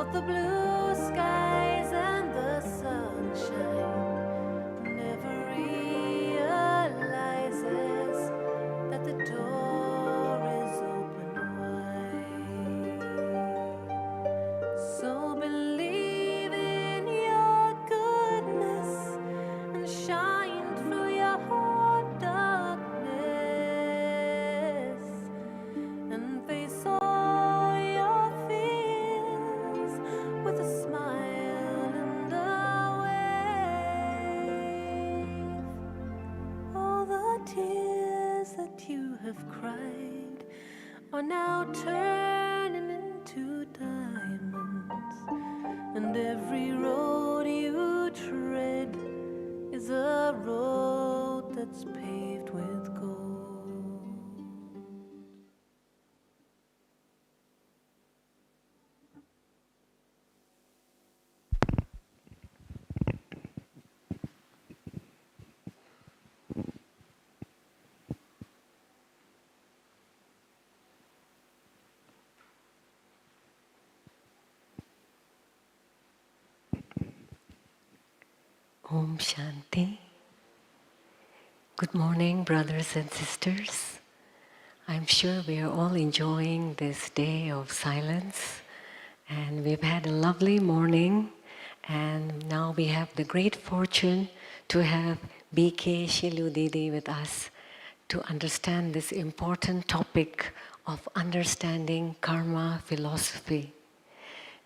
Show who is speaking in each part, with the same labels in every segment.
Speaker 1: But the blue skies and the sunshine never realizes that the door is open wide. So believe in your goodness and shine through your darkness and face all your fears with a smile and a wave. All the tears that you have cried are now turning into diamonds, and every road you tread is a road that's paved with gold.
Speaker 2: Om Shanti. Good morning, brothers and sisters. I'm sure we are all enjoying this day of silence, and we've had a lovely morning, and now we have the great fortune to have BK Sheilu Didi with us to understand this important topic of understanding karma philosophy.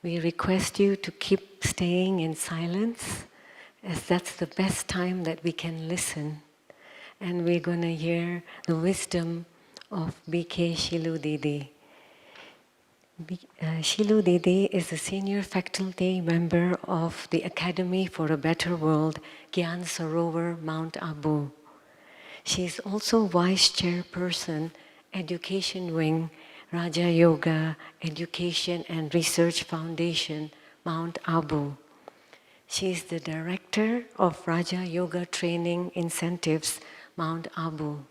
Speaker 2: We request you to keep staying in silence, as that's the best time that we can listen. And we're going to hear the wisdom of BK Sheilu Didi. Sheilu Didi is a senior faculty member of the Academy for a Better World, Gyan Sarovar, Mount Abu. She is also Vice Chairperson, Education Wing, Raja Yoga Education and Research Foundation, Mount Abu. She is the Director of Raja Yoga Training Incentives, Mount Abu.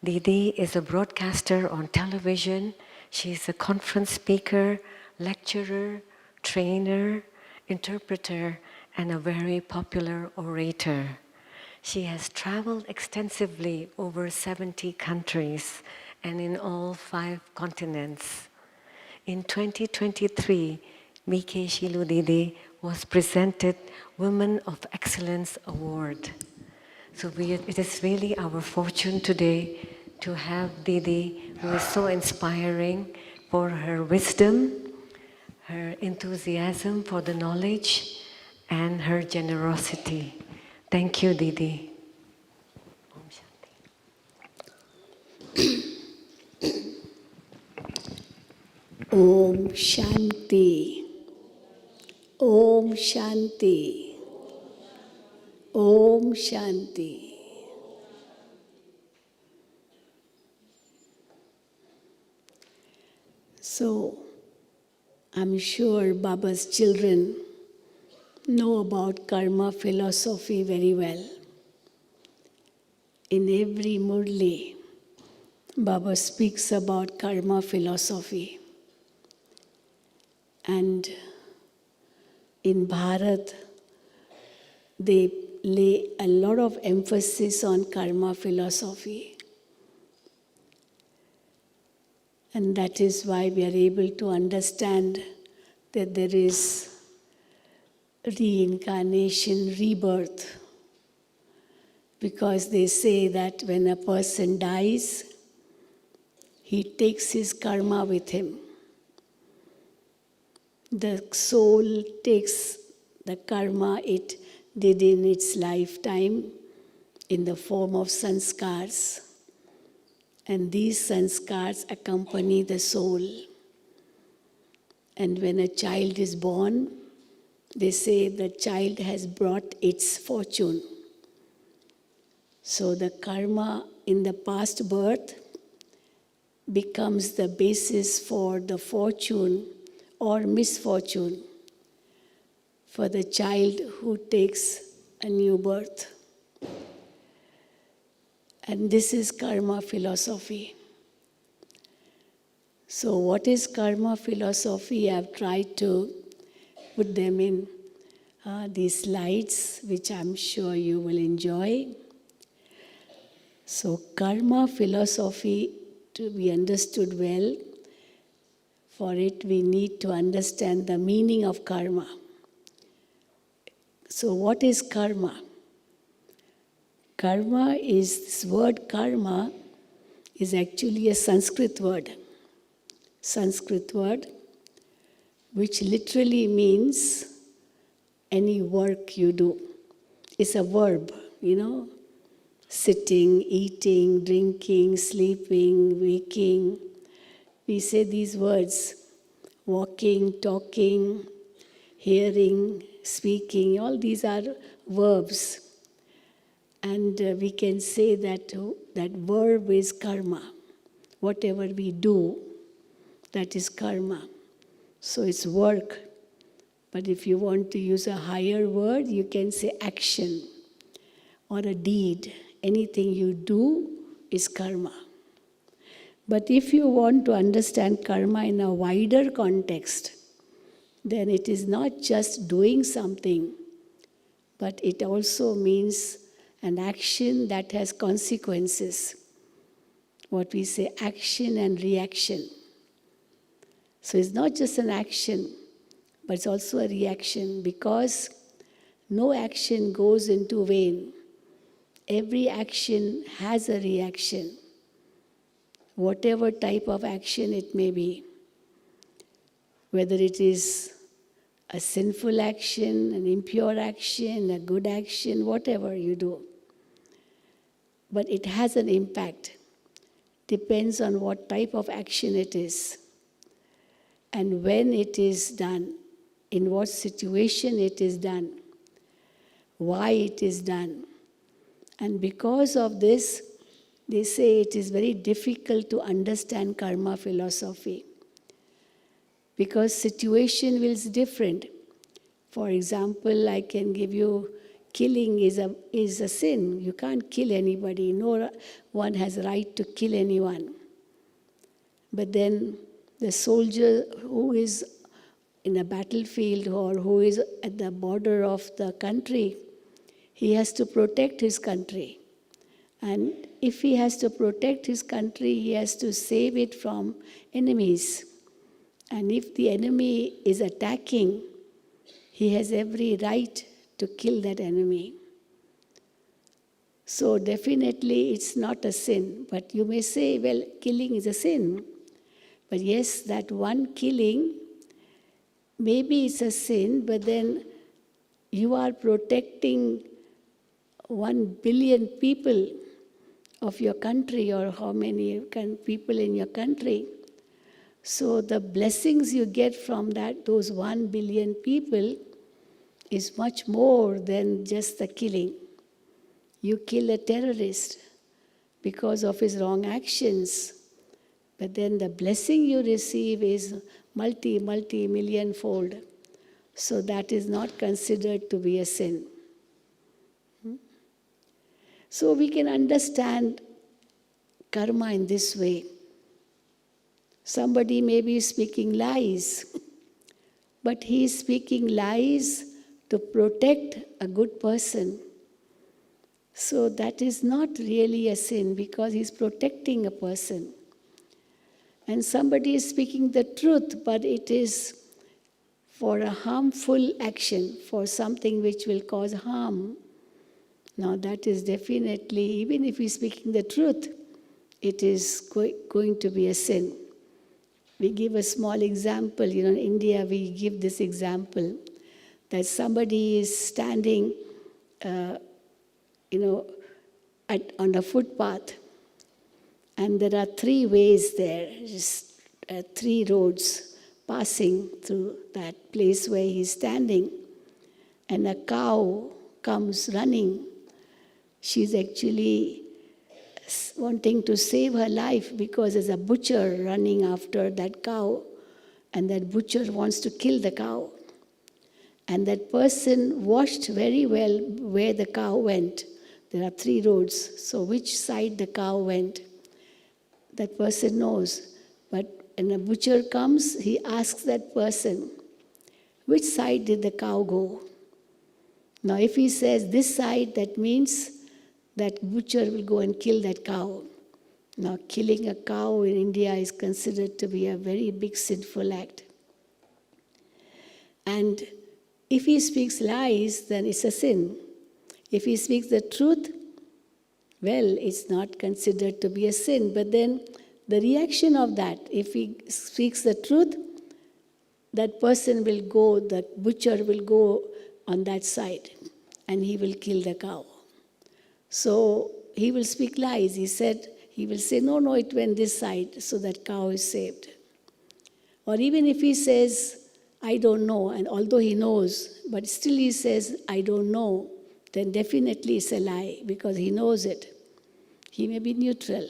Speaker 2: Didi is a broadcaster on television. She is a conference speaker, lecturer, trainer, interpreter, and a very popular orator. She has traveled extensively over 70 countries and in all 5 continents. In 2023, BK Sheilu Didi was presented Women of Excellence Award. So it is really our fortune today to have Didi, who is so inspiring for her wisdom, her enthusiasm for the knowledge, and her generosity. Thank you, Didi. Om Shanti.
Speaker 3: Om Shanti. Om Shanti. Om Shanti. So, I'm sure Baba's children know about karma philosophy very well. In every Murli, Baba speaks about karma philosophy. And in Bharat, they lay a lot of emphasis on karma philosophy. And that is why we are able to understand that there is reincarnation, rebirth. Because they say that when a person dies, he takes his karma with him. The soul takes the karma it did in its lifetime in the form of sanskars. And these sanskars accompany the soul. And when a child is born, they say the child has brought its fortune. So the karma in the past birth becomes the basis for the fortune or misfortune for the child who takes a new birth. And this is karma philosophy. So what is karma philosophy? I've tried to put them in these slides, which I'm sure you will enjoy. So karma philosophy, to be understood well, for it we need to understand the meaning of karma. So what is karma? Karma is, this word karma is actually a Sanskrit word. Sanskrit word, which literally means any work you do. It's a verb, sitting, eating, drinking, sleeping, waking. We say these words, walking, talking, hearing, speaking, all these are verbs. And we can say that that verb is karma. Whatever we do, that is karma. So it's work. But if you want to use a higher word, you can say action or a deed. Anything you do is karma. But if you want to understand karma in a wider context, then it is not just doing something, but it also means an action that has consequences. What we say, action and reaction. So it's not just an action, but it's also a reaction, because no action goes into vain. Every action has a reaction, whatever type of action it may be. Whether it is a sinful action, an impure action, a good action, whatever you do. But it has an impact. Depends on what type of action it is, and when it is done, in what situation it is done, why it is done. And because of this, they say it is very difficult to understand karma philosophy, because situation is different. For example, I can give you, killing is a sin. You can't kill anybody. No one has a right to kill anyone. But then the soldier who is in a battlefield or who is at the border of the country, he has to protect his country. And if he has to protect his country, he has to save it from enemies. And if the enemy is attacking, he has every right to kill that enemy. So definitely it's not a sin. But you may say, well, killing is a sin. But yes, that one killing, maybe it's a sin, but then you are protecting 1 billion people of your country, or how many people in your country. So the blessings you get from those 1 billion people is much more than just the killing. You kill a terrorist because of his wrong actions, but then the blessing you receive is multi-million fold. So that is not considered to be a sin. So we can understand karma in this way. Somebody may be speaking lies, but he is speaking lies to protect a good person. So that is not really a sin, because he's protecting a person. And somebody is speaking the truth, but it is for a harmful action, for something which will cause harm. Now that is definitely, even if he's speaking the truth, it is going to be a sin. We give a small example. In India we give this example, that somebody is standing on a footpath, and there are 3 ways there, just 3 roads passing through that place where he's standing, and a cow comes running. She's actually wanting to save her life, because there's a butcher running after that cow, and that butcher wants to kill the cow. And that person watched very well where the cow went. There are 3 roads, so which side the cow went, that person knows. But when a butcher comes, he asks that person, which side did the cow go? Now, if he says this side, that means that butcher will go and kill that cow. Now, killing a cow in India is considered to be a very big sinful act. And if he speaks lies, then it's a sin. If he speaks the truth, well, it's not considered to be a sin. But then the reaction of that, if he speaks the truth, that person will go, the butcher will go on that side and he will kill the cow. So he will speak lies. He will say, no, it went this side, so that cow is saved. Or even if he says, I don't know, and although he knows, but still he says, I don't know, then definitely it's a lie because he knows it. He may be neutral,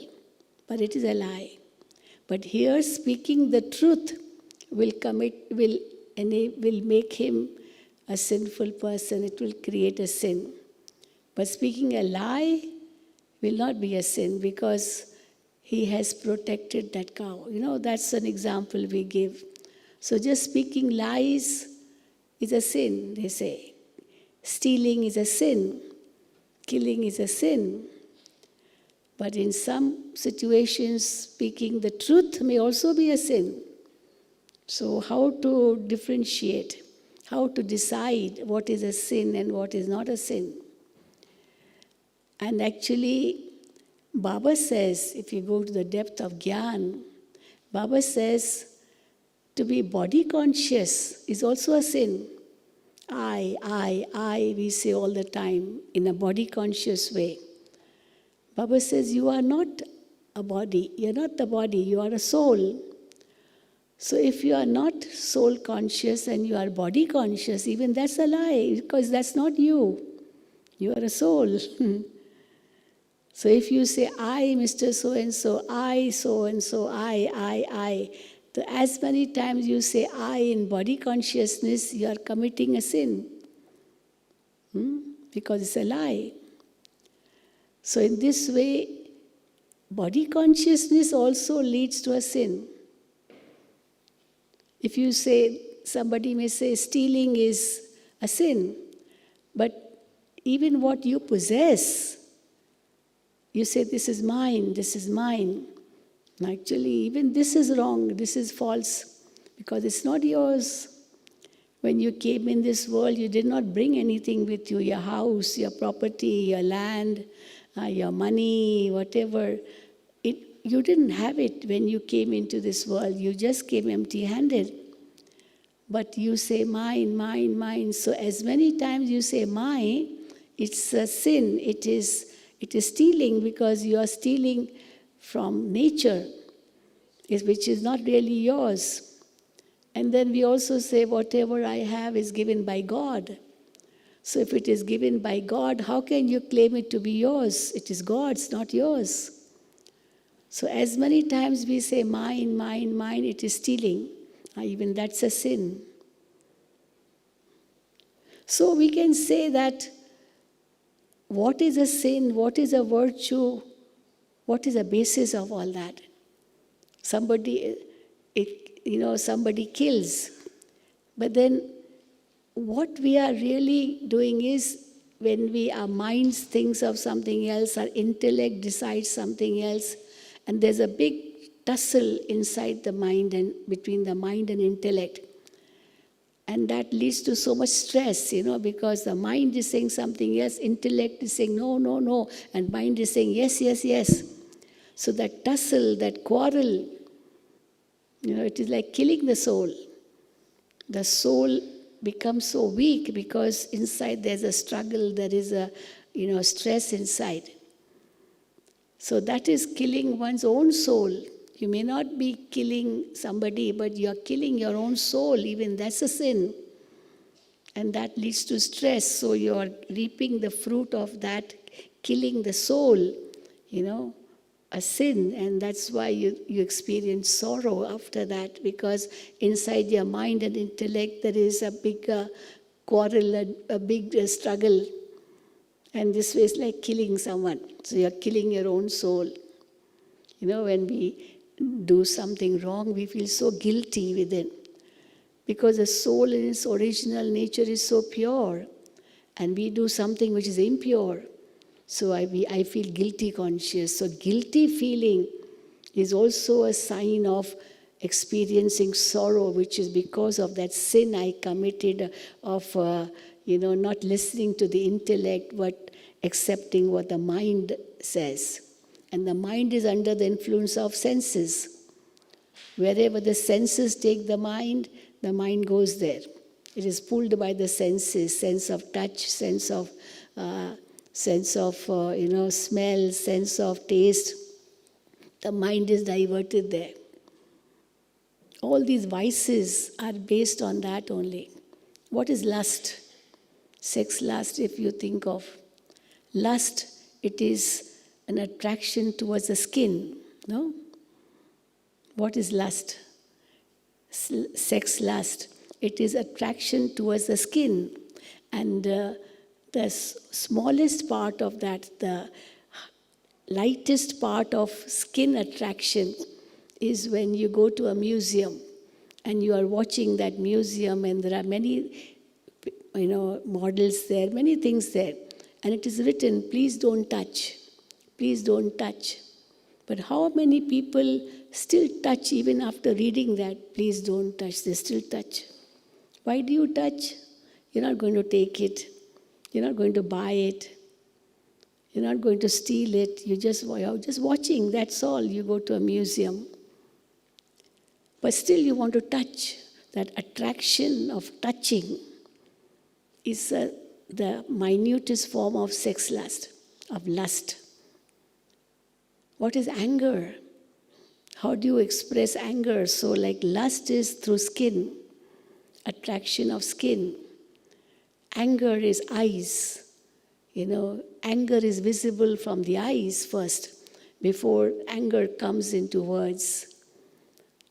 Speaker 3: but it is a lie. But here, speaking the truth will make him a sinful person. It will create a sin. But speaking a lie will not be a sin because he has protected that cow. That's an example we give. So just speaking lies is a sin, they say. Stealing is a sin. Killing is a sin. But in some situations, speaking the truth may also be a sin. So how to differentiate? How to decide what is a sin and what is not a sin? And actually, Baba says, if you go to the depth of Gyan, Baba says, to be body conscious is also a sin. I, we say all the time in a body conscious way. Baba says, you are not a body. You're not the body. You are a soul. So if you are not soul conscious and you are body conscious, even that's a lie because that's not you. You are a soul. So if you say, I, Mr. So-and-so, I, so-and-so, I, so as many times you say I in body consciousness, you are committing a sin. Because it's a lie. So in this way, body consciousness also leads to a sin. If you say, somebody may say stealing is a sin, but even what you possess, you say this is mine, this is mine. Actually, even this is wrong, this is false, because it's not yours. When you came in this world, you did not bring anything with you, your house, your property, your land, your money, whatever. You didn't have it when you came into this world. You just came empty-handed. But you say mine, mine, mine. So as many times you say mine, it's a sin. It is stealing because you are stealing from nature, which is not really yours. And then we also say whatever I have is given by God. So if it is given by God, how can you claim it to be yours? It is God's, not yours. So as many times we say mine, mine, mine, it is stealing. Even that's a sin. So we can say that what is a sin, what is a virtue, what is the basis of all that? Somebody kills. But then what we are really doing is when our minds thinks of something else, our intellect decides something else, and there's a big tussle inside the mind and between the mind and intellect. And that leads to so much stress, because the mind is saying something else, intellect is saying no, no, no, and mind is saying yes, yes, yes. So that tussle, that quarrel, it is like killing the soul. The soul becomes so weak because inside there's a struggle, there is a stress inside. So that is killing one's own soul. You may not be killing somebody, but you are killing your own soul. Even that's a sin. And that leads to stress. So you are reaping the fruit of that, killing the soul, a sin. And that's why you experience sorrow after that, because inside your mind and intellect there is a big quarrel, a big struggle. And this way is like killing someone. So you're killing your own soul. When we do something wrong, we feel so guilty within. Because the soul in its original nature is so pure, and we do something which is impure. So I feel guilty conscious. So guilty feeling is also a sign of experiencing sorrow, which is because of that sin I committed of, not listening to the intellect, but accepting what the mind says. And the mind is under the influence of senses. Wherever the senses take the mind goes there. It is pulled by the senses, sense of touch, sense of smell, sense of taste. The mind is diverted there. All these vices are based on that only. What is lust? Sex lust, if you think of. Lust, it is an attraction towards the skin, no? What is lust? Sex lust. It is attraction towards the skin. And the smallest part of that, the lightest part of skin attraction is when you go to a museum and you are watching that museum and there are many, models there, many things there. And it is written, please don't touch. Please don't touch. But how many people still touch even after reading that, please don't touch, they still touch. Why do you touch? You're not going to take it. You're not going to buy it. You're not going to steal it. You're just watching, that's all. You go to a museum. But still you want to touch. That attraction of touching is the minutest form of sex lust, of lust. What is anger? How do you express anger? So like lust is through skin, attraction of skin. Anger is eyes. Anger is visible from the eyes first, before anger comes into words.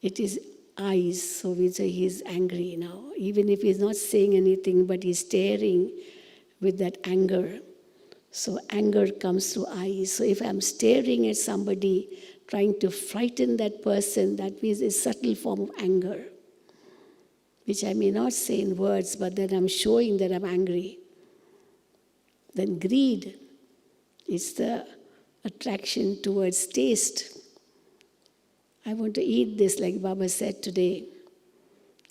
Speaker 3: It is eyes, so we say he's angry now. Even if he's not saying anything, but he's staring with that anger. So anger comes through eyes. So if I'm staring at somebody, trying to frighten that person, that means a subtle form of anger, which I may not say in words, but then I'm showing that I'm angry. Then greed is the attraction towards taste. I want to eat this, like Baba said today.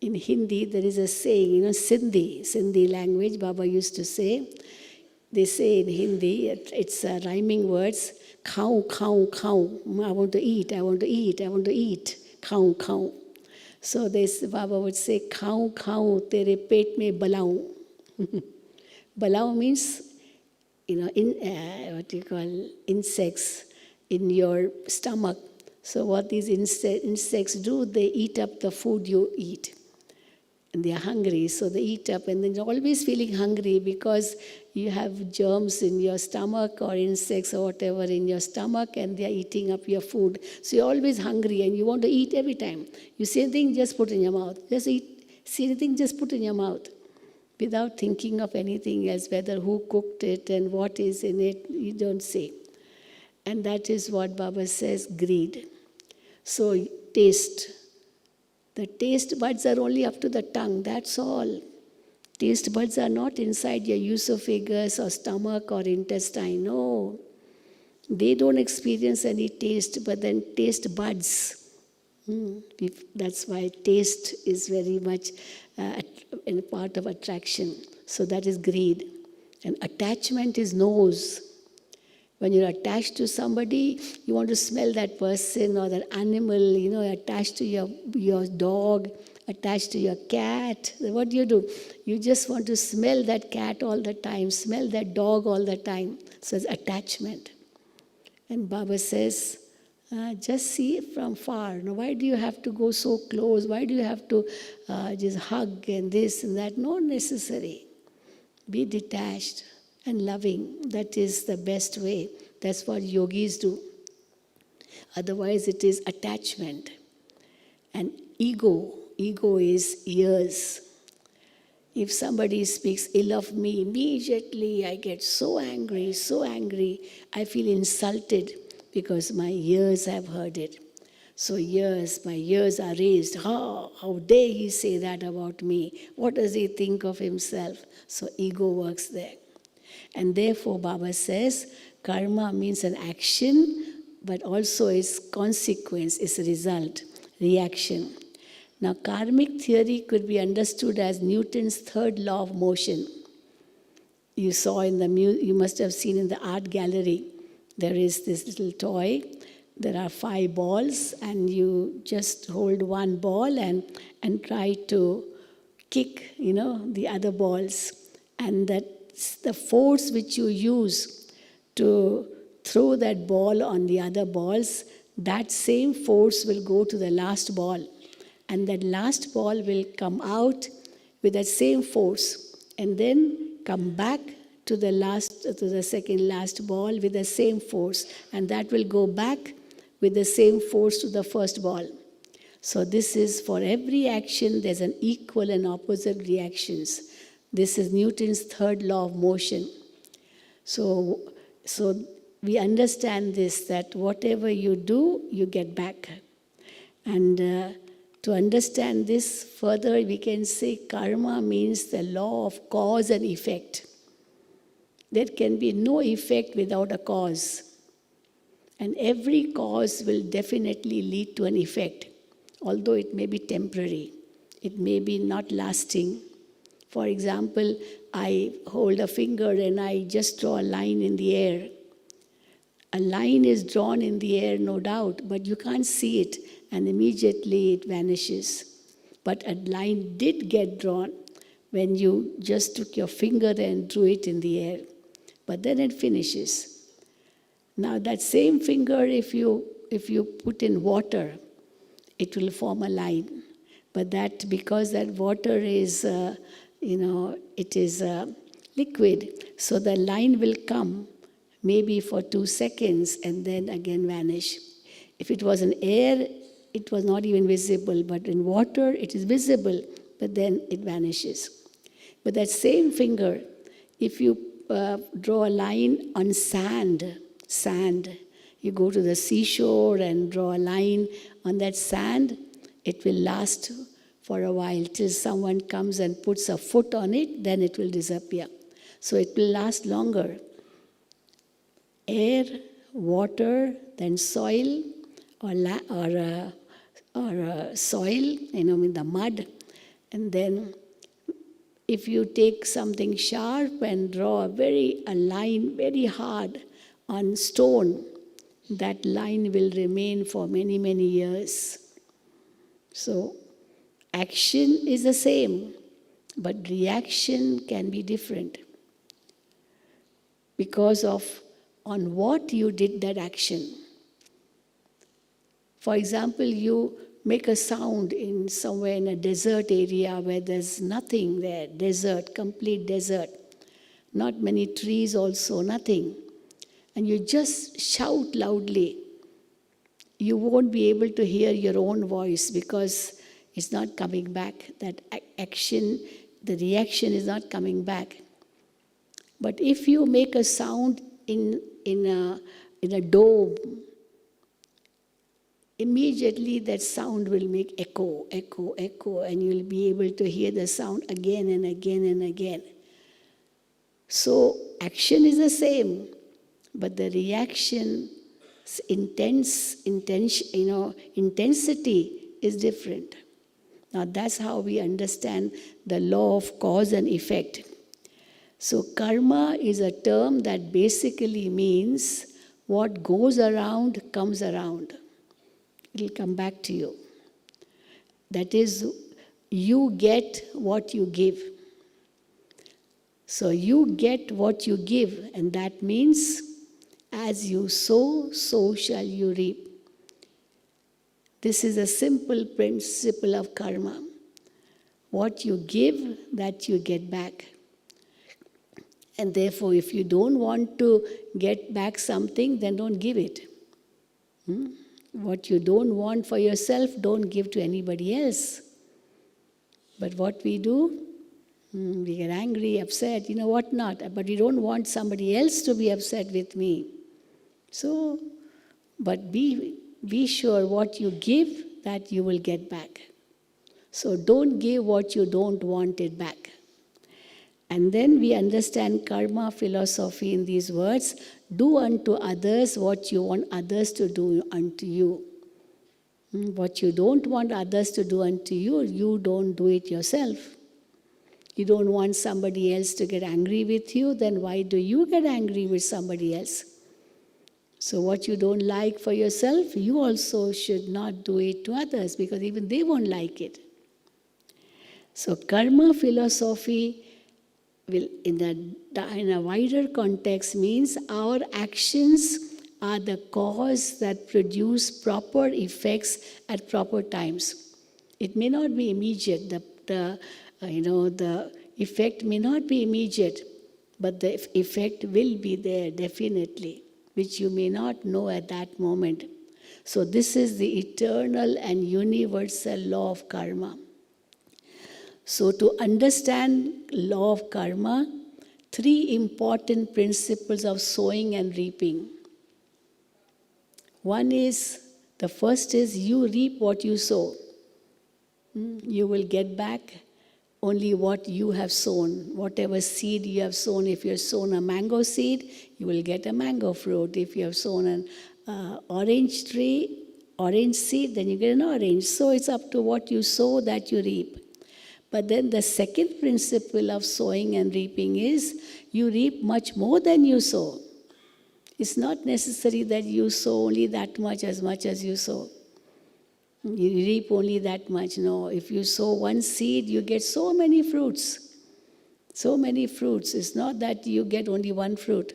Speaker 3: In Hindi, there is a saying, Sindhi language, Baba used to say. They say in Hindi, it's rhyming words, khau, khau, khau. I want to eat, I want to eat, I want to eat. Khau, khau. So Baba would say, khau, khau, tere pet mein balau. Balau means, insects in your stomach. So what these insects do, they eat up the food you eat. And they are hungry, so they eat up, and then you're always feeling hungry because you have germs in your stomach or insects or whatever in your stomach, and they are eating up your food. So you're always hungry and you want to eat every time. You see anything, just put in your mouth. Just eat. See anything, just put in your mouth. Without thinking of anything else, whether who cooked it and what is in it, you don't say. And that is what Baba says, greed. So taste. The taste buds are only up to the tongue, that's all. Taste buds are not inside your esophagus or stomach or intestine, no. They don't experience any taste, but then taste buds. That's why taste is very much a part of attraction. So that is greed. And attachment is nose. When you're attached to somebody, you want to smell that person or that animal, attached to your dog, attached to your cat. What do? You just want to smell that cat all the time, smell that dog all the time. So it's attachment. And Baba says, just see it from far. Now, why do you have to go so close? Why do you have to just hug and this and that? Not necessary. Be detached and loving. That is the best way. That's what yogis do. Otherwise, it is attachment. And ego is ears. If somebody speaks ill of me, immediately I get so angry. I feel insulted because my ears have heard it. So my ears are raised. How dare he say that about me? What does he think of himself? So ego works there. And therefore, Baba says, karma means an action, but also its consequence, its result, reaction. Now, karmic theory could be understood as Newton's third law of motion. You saw you must have seen in the art gallery, there is this little toy. There are 5 balls, and you just hold one ball and try to kick, the other balls. And that's the force which you use to throw that ball on the other balls, that same force will go to the last ball. And that last ball will come out with that same force, and then come back to the second last ball with the same force, and that will go back with the same force to the first ball. So this is for every action, there's an equal and opposite reactions. This is Newton's third law of motion. So we understand this, that whatever you do, you get back. And to understand this further, we can say karma means the law of cause and effect. There can be no effect without a cause. And every cause will definitely lead to an effect, although it may be temporary. It may be not lasting. For example, I hold a finger and I just draw a line in the air. A line is drawn in the air, no doubt, but you can't see it, and immediately it vanishes. But a line did get drawn when you just took your finger and drew it in the air. But then it finishes. Now that same finger, if you put in water, it will form a line. But that, because that water is, it is liquid, so the line will come maybe for 2 seconds and then again vanish. If it was in air, it was not even visible, but in water, it is visible, but then it vanishes. But that same finger, if you draw a line on sand, you go to the seashore and draw a line on that sand, it will last for a while till someone comes and puts a foot on it, then it will disappear. So it will last longer. Air, water, then soil, or soil, in the mud, and then if you take something sharp and draw a line very hard on stone, that line will remain for many, many years. So action is the same, but reaction can be different because of on what you did that action. For example, you make a sound in somewhere in a desert area where there's nothing there, desert, complete desert, not many trees also, nothing. And you just shout loudly. You won't be able to hear your own voice because it's not coming back. That action, the reaction is not coming back. But if you make a sound in a dome, immediately that sound will make echo, echo, echo, and you'll be able to hear the sound again and again and again. So action is the same, but the reaction intensity is different. Now that's how we understand the law of cause and effect. So karma is a term that basically means what goes around comes around. It will come back to you. That is, you get what you give. So you get what you give, and that means as you sow, so shall you reap. This is a simple principle of karma. What you give, that you get back. And therefore, if you don't want to get back something, then don't give it. What you don't want for yourself, don't give to anybody else. But what we do, we get angry, upset, what not. But we don't want somebody else to be upset with me. So, but be be sure what you give, that you will get back. So don't give what you don't want it back. And then we understand karma philosophy in these words: do unto others what you want others to do unto you. What you don't want others to do unto you, you don't do it yourself. You don't want somebody else to get angry with you, then why do you get angry with somebody else? So what you don't like for yourself, you also should not do it to others, because even they won't like it. So karma philosophy will, in a wider context, means our actions are the cause that produce proper effects at proper times. It may not be immediate. The effect may not be immediate, but the effect will be there definitely, which you may not know at that moment. So this is the eternal and universal law of karma. So to understand law of karma, 3 important principles of sowing and reaping. The first is you reap what you sow. You will get back only what you have sown. Whatever seed you have sown, if you have sown a mango seed, you will get a mango fruit. If you have sown an orange seed, then you get an orange. So it's up to what you sow that you reap. But then the second principle of sowing and reaping is you reap much more than you sow. It's not necessary that you sow only that much as you sow. You reap only that much. No, if you sow one seed, you get so many fruits. So many fruits. It's not that you get only one fruit.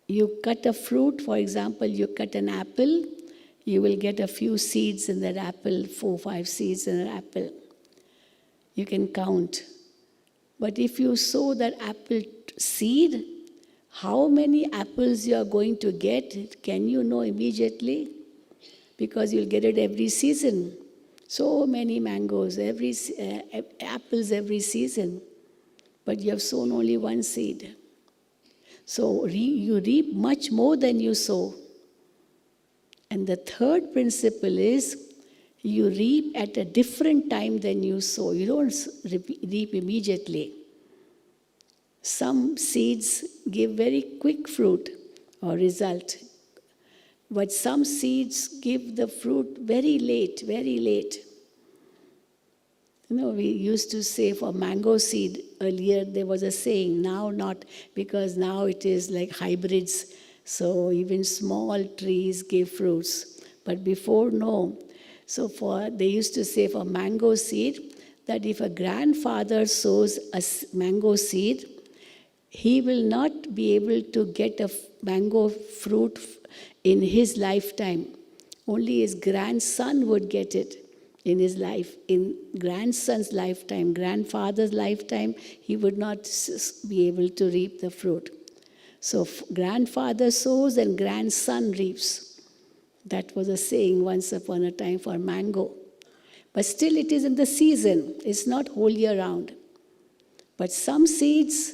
Speaker 3: You cut a fruit, for example, you cut an apple, you will get a few seeds in that apple, 4, 5 seeds in an apple. You can count. But if you sow that apple seed, how many apples you are going to get, can you know immediately? Because you'll get it every season. So many mangoes, apples every season. But you have sown only one seed. So you reap much more than you sow. And the third principle is you reap at a different time than you sow. You don't reap immediately. Some seeds give very quick fruit or result. But some seeds give the fruit very late, very late. We used to say for mango seed, earlier there was a saying, now not, because now it is like hybrids. So even small trees give fruits. But before, no. So they used to say for mango seed, that if a grandfather sows a mango seed, he will not be able to get a mango fruit in his lifetime. Only his grandson would get it in his life. In grandson's lifetime, grandfather's lifetime, he would not be able to reap the fruit. So grandfather sows and grandson reaps. That was a saying once upon a time for mango. But still it is in the season. It's not whole year round. But some seeds,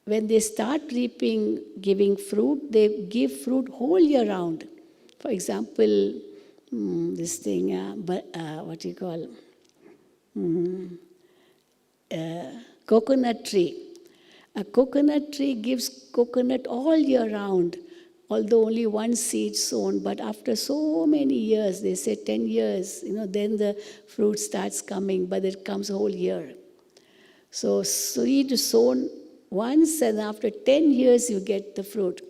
Speaker 3: when they start reaping, giving fruit, they give fruit whole year round. For example, this thing, coconut tree. A coconut tree gives coconut all year round, although only one seed sown. But after so many years, they say 10 years, then the fruit starts coming, but it comes whole year. So seed sown once, and after 10 years you get the fruit.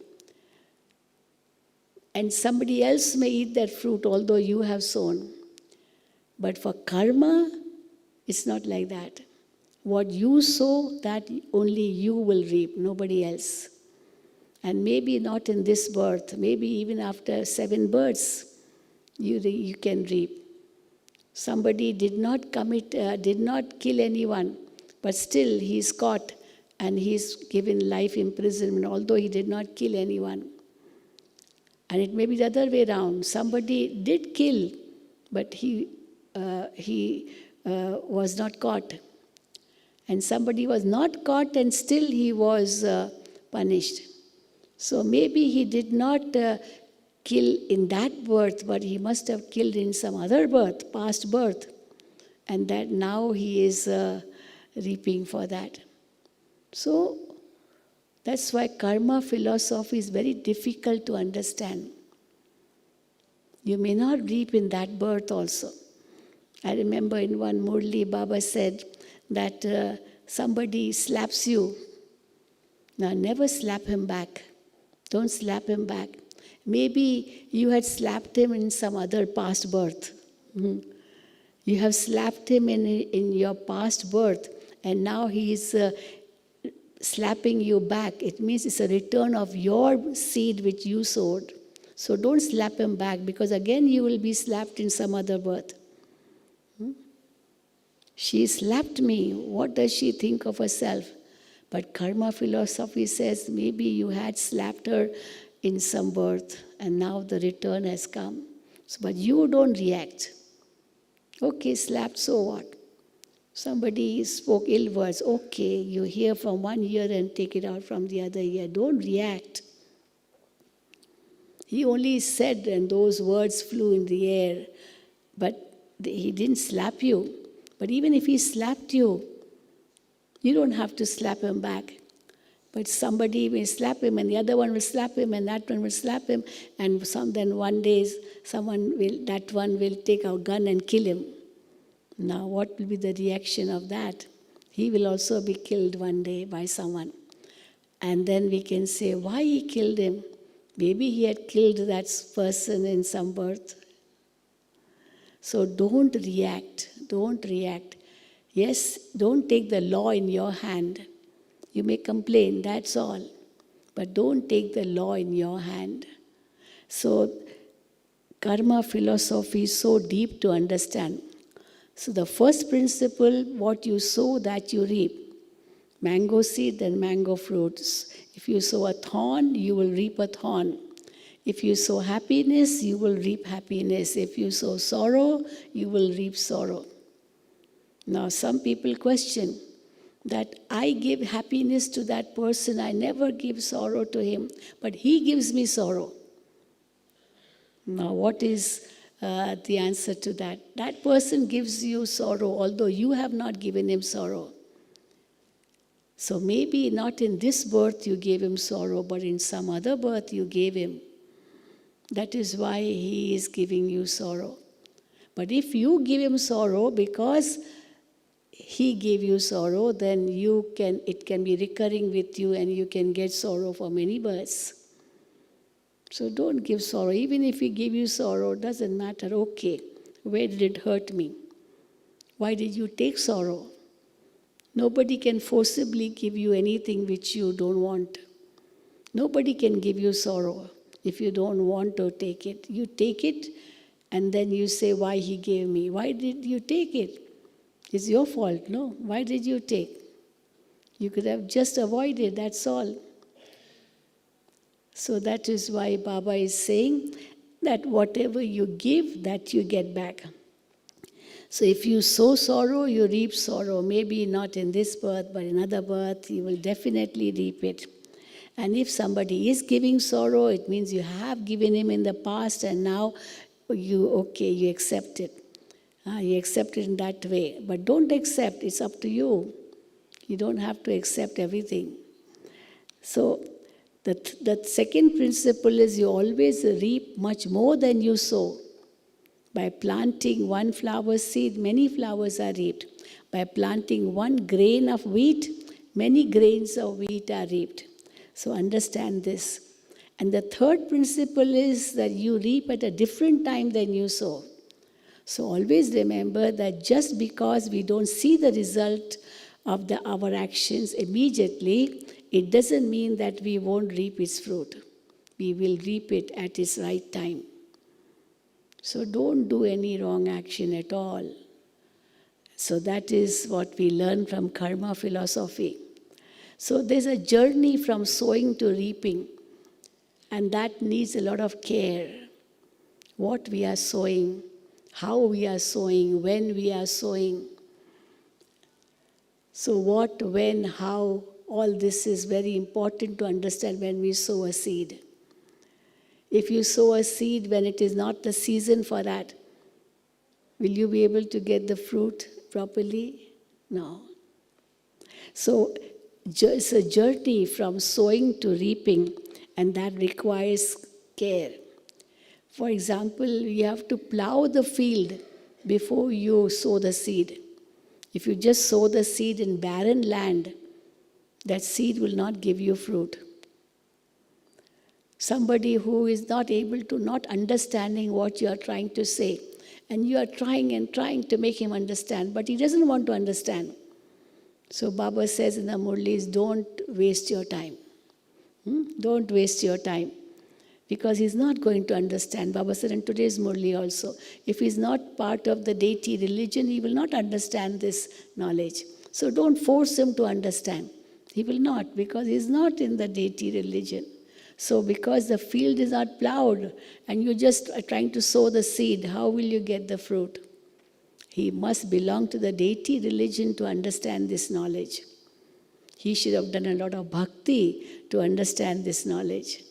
Speaker 3: And somebody else may eat that fruit, although you have sown. But for karma, it's not like that. What you sow, that only you will reap, nobody else. And maybe not in this birth, maybe even after 7 births, you can reap. Somebody did not kill anyone, but still he's caught and he's given life imprisonment, although he did not kill anyone. And it may be the other way around. Somebody did kill, but he was not caught. And somebody was not caught and still he was punished. So maybe he did not kill in that birth, but he must have killed in some other birth, past birth. And that now he is reaping for that. So that's why karma philosophy is very difficult to understand. You may not reap in that birth also. I remember in one Murli, Baba said that somebody slaps you. Now never slap him back. Don't slap him back. Maybe you had slapped him in some other past birth. You have slapped him in your past birth, and now he is slapping you back. It means it's a return of your seed which you sowed. So don't slap him back, because again you will be slapped in some other birth. She slapped me. What does she think of herself? But karma philosophy says maybe you had slapped her in some birth and now the return has come. So, but you don't react. Okay, slapped, so what? Somebody spoke ill words. Okay, you hear from one ear and take it out from the other ear. Don't react. He only said, and those words flew in the air, but he didn't slap you. But even if he slapped you, you don't have to slap him back. But somebody will slap him, and the other one will slap him, and that one will slap him, and then one day that one will take a gun and kill him. Now, what will be the reaction of that? He will also be killed one day by someone. And then we can say, why he killed him? Maybe he had killed that person in some birth. So don't react. Don't react. Yes, don't take the law in your hand. You may complain, that's all. But don't take the law in your hand. So karma philosophy is so deep to understand. So the first principle, what you sow, that you reap. Mango seed, then mango fruits. If you sow a thorn, you will reap a thorn. If you sow happiness, you will reap happiness. If you sow sorrow, you will reap sorrow. Now, some people question that I give happiness to that person, I never give sorrow to him, but he gives me sorrow. Now, what is the answer to that? That person gives you sorrow, although you have not given him sorrow. So maybe not in this birth you gave him sorrow, but in some other birth you gave him. That is why he is giving you sorrow. But if you give him sorrow because he gave you sorrow, then it can be recurring with you and you can get sorrow for many births. So don't give sorrow. Even if he gave you sorrow, it doesn't matter. Okay, where did it hurt me? Why did you take sorrow? Nobody can forcibly give you anything which you don't want. Nobody can give you sorrow if you don't want to take it. You take it and then you say, why he gave me? Why did you take it? It's your fault, no? Why did you take? You could have just avoided, that's all. So that is why Baba is saying that whatever you give, that you get back. So if you sow sorrow, you reap sorrow. Maybe not in this birth, but in another birth, you will definitely reap it. And if somebody is giving sorrow, it means you have given him in the past and now you accept it. You accept it in that way. But don't accept, it's up to you. You don't have to accept everything. So the second principle is you always reap much more than you sow. By planting one flower seed, many flowers are reaped. By planting one grain of wheat, many grains of wheat are reaped. So understand this. And the third principle is that you reap at a different time than you sow. So always remember that just because we don't see the result of our actions immediately, it doesn't mean that we won't reap its fruit. We will reap it at its right time. So don't do any wrong action at all. So that is what we learn from karma philosophy. So there's a journey from sowing to reaping, and that needs a lot of care. What we are sowing, how we are sowing, when we are sowing. So what, when, how, all this is very important to understand when we sow a seed. If you sow a seed when it is not the season for that, will you be able to get the fruit properly? No. So it's a journey from sowing to reaping, and that requires care. For example, you have to plow the field before you sow the seed. If you just sow the seed in barren land, that seed will not give you fruit. Somebody who is not able to, not understanding what you are trying to say, and you are trying and trying to make him understand, but he doesn't want to understand. So Baba says in the Murlis, don't waste your time. Don't waste your time. Because he's not going to understand. Baba said in today's Murli also, if he's not part of the deity religion, he will not understand this knowledge. So don't force him to understand. He will not, because he's not in the deity religion. So because the field is not plowed and you just are trying to sow the seed, how will you get the fruit? He must belong to the deity religion to understand this knowledge. He should have done a lot of bhakti to understand this knowledge.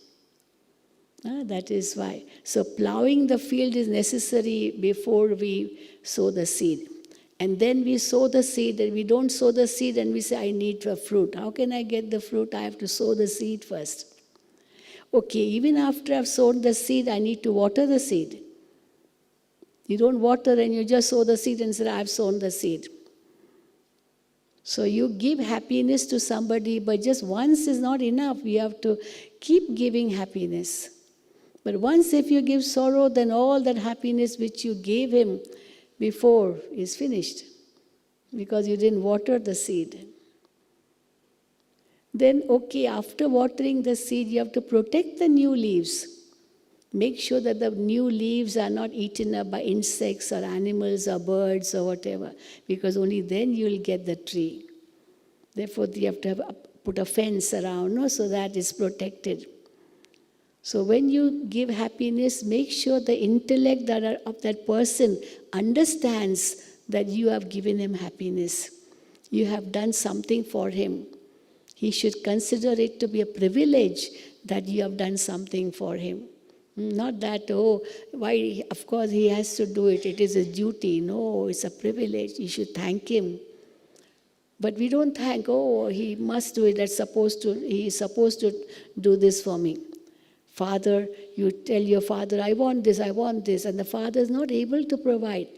Speaker 3: That is why. So plowing the field is necessary before we sow the seed. And then we sow the seed, and we don't sow the seed and we say, I need a fruit. How can I get the fruit? I have to sow the seed first. Okay, even after I've sown the seed, I need to water the seed. You don't water and you just sow the seed and say, I've sown the seed. So you give happiness to somebody, but just once is not enough. You have to keep giving happiness. But once if you give sorrow, then all that happiness which you gave him before is finished, because you didn't water the seed. Then, okay, after watering the seed, you have to protect the new leaves. Make sure that the new leaves are not eaten up by insects or animals or birds or whatever, because only then you will get the tree. Therefore, you have to put a fence around, so that it's protected. So when you give happiness, make sure the intellect of that person understands that you have given him happiness. You have done something for him. He should consider it to be a privilege that you have done something for him. Not that, why, of course he has to do it, it is a duty. No, it's a privilege. You should thank him. But we don't thank, he must do it, he is supposed to do this for me. Father, you tell your father, I want this, and the father is not able to provide.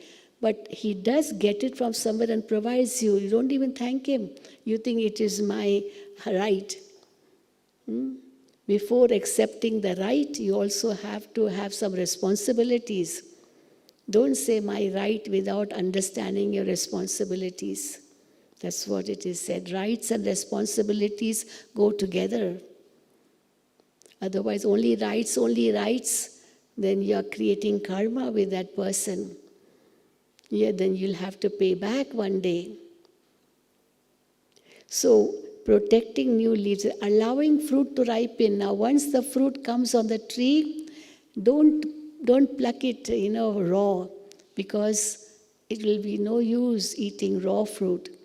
Speaker 3: But he does get it from somewhere and provides you. You don't even thank him. You think it is my right. Before accepting the right, you also have to have some responsibilities. Don't say my right without understanding your responsibilities. That's what it is said. Rights and responsibilities go together. Otherwise, only rights, then you are creating karma with that person. Yeah, then you'll have to pay back one day. So, protecting new leaves, allowing fruit to ripen. Now, once the fruit comes on the tree, don't pluck it, raw, because it will be no use eating raw fruit.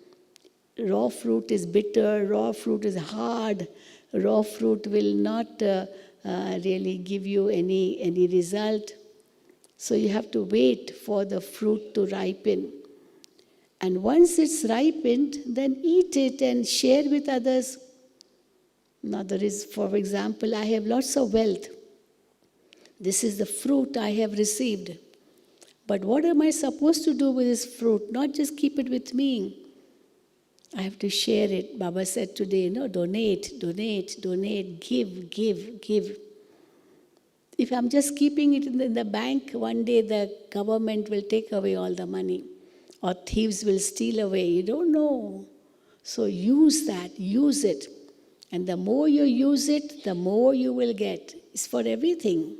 Speaker 3: Raw fruit is bitter, raw fruit is hard, raw fruit will not really give you any result. So you have to wait for the fruit to ripen. And once it's ripened, then eat it and share with others. Now there is, for example, I have lots of wealth. This is the fruit I have received. But what am I supposed to do with this fruit? Not just keep it with me. I have to share it. Baba said today, donate, give. If I'm just keeping it in the bank, one day the government will take away all the money, or thieves will steal away. You don't know. So use it. And the more you use it, the more you will get. It's for everything.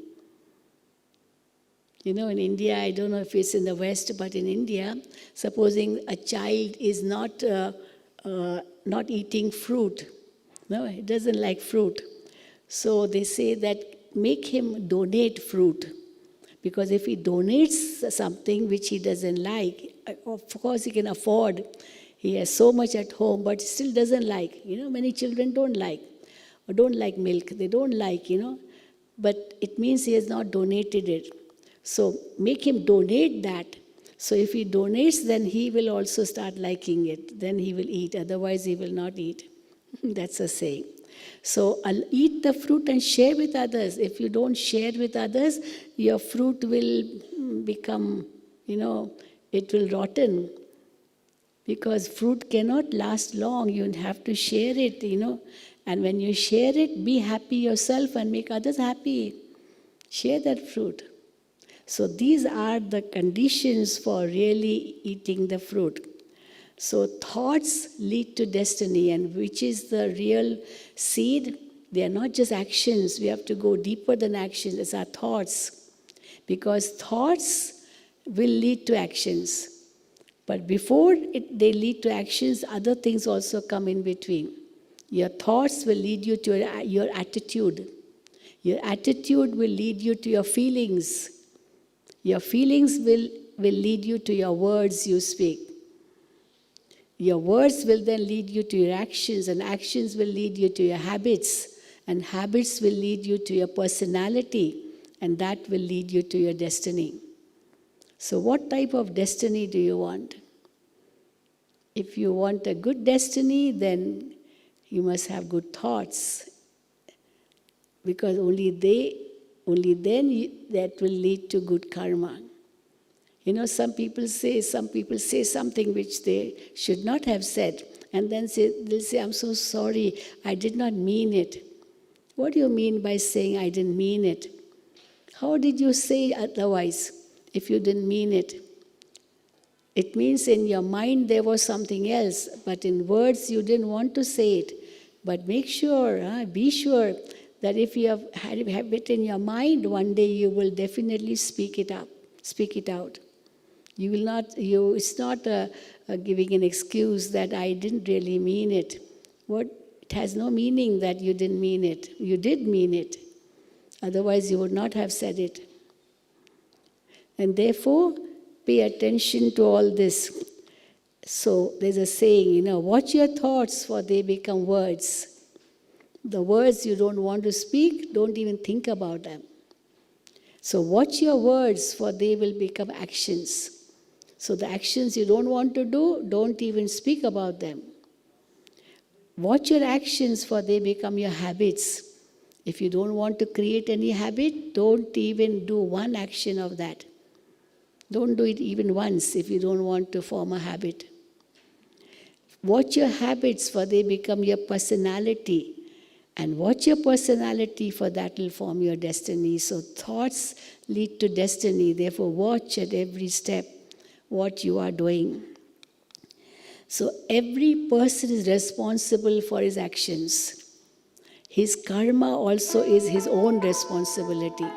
Speaker 3: In India, I don't know if it's in the West, but in India, supposing a child is not eating fruit. No, he doesn't like fruit. So they say that make him donate fruit. Because if he donates something which he doesn't like, of course he can afford. He has so much at home, but still doesn't like. Many children don't like. Or don't like milk. They don't like, but it means he has not donated it. So make him donate that. So if he donates, then he will also start liking it. Then he will eat. Otherwise, he will not eat. That's a saying. So I'll eat the fruit and share with others. If you don't share with others, your fruit will become, it will rotten. Because fruit cannot last long. You have to share it, And when you share it, be happy yourself and make others happy. Share that fruit. So these are the conditions for really eating the fruit. So thoughts lead to destiny, and which is the real seed? They are not just actions. We have to go deeper than actions. It's our thoughts. Because thoughts will lead to actions. But before they lead to actions, other things also come in between. Your thoughts will lead you to your attitude. Your attitude will lead you to your feelings. Your feelings will lead you to your words you speak. Your words will then lead you to your actions, and actions will lead you to your habits, and habits will lead you to your personality, and that will lead you to your destiny. So what type of destiny do you want? If you want a good destiny, then you must have good thoughts, because only then that will lead to good karma. Some people say something which they should not have said, and then they'll say, I'm so sorry, I did not mean it. What do you mean by saying I didn't mean it? How did you say otherwise if you didn't mean it? It means in your mind there was something else, but in words you didn't want to say it. But be sure that if you have it in your mind, one day you will definitely speak it out. You will not. It's not giving an excuse that I didn't really mean it. It has no meaning that you didn't mean it. You did mean it. Otherwise, you would not have said it. And therefore, pay attention to all this. So there's a saying, watch your thoughts, for they become words. The words you don't want to speak, don't even think about them. So watch your words, for they will become actions. So the actions you don't want to do, don't even speak about them. Watch your actions, for they become your habits. If you don't want to create any habit, don't even do one action of that. Don't do it even once if you don't want to form a habit. Watch your habits, for they become your personality. And watch your personality, for that will form your destiny. So thoughts lead to destiny. Therefore, watch at every step what you are doing. So every person is responsible for his actions. His karma also is his own responsibility.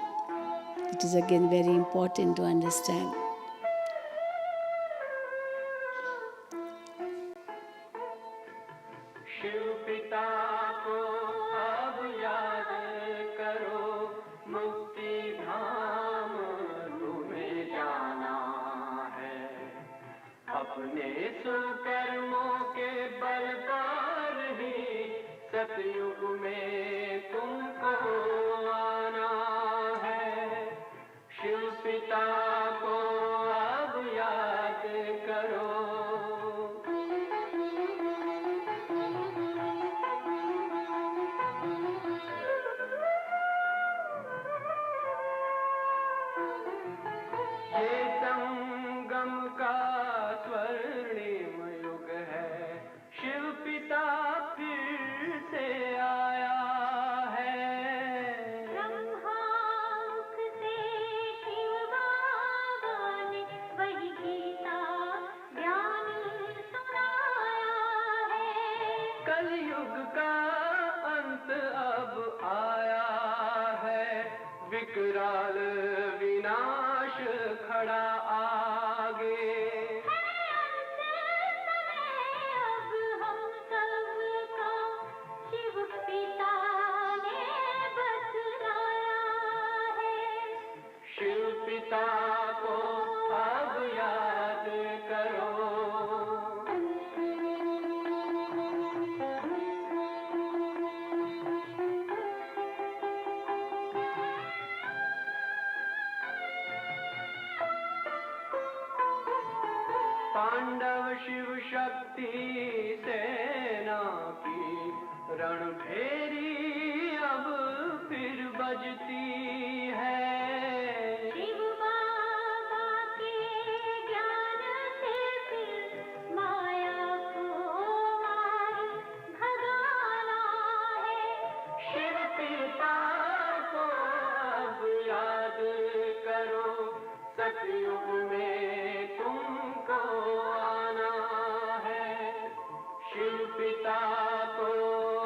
Speaker 3: It is again very important to understand.
Speaker 4: अपने सुकर्मों के बल पर ही सतयुग में तुमको आना है। शिव पिता को अब याद करो। ये संगम का स्वर्णिम युग है, शिव पिता फिर से आया है।
Speaker 5: ब्रह्मामुख से शिव बाबा ने वही गीता ज्ञान सुनाया है।
Speaker 4: कलयुग का अंत अब आया है, विकराल विनाश खड़ा आगे।
Speaker 5: अब हम सबका शिव पिता ने बतलाया है।
Speaker 4: शिव पिता को अब याद करो। शक्ति सेना की रणभेरी अब फिर बजती है।
Speaker 5: शिव बाबा के ज्ञान से फिर माया को मार भगाना है।
Speaker 4: शिव पिता को अब याद करो, सतयुग में तुमको आना है। शिव पिता को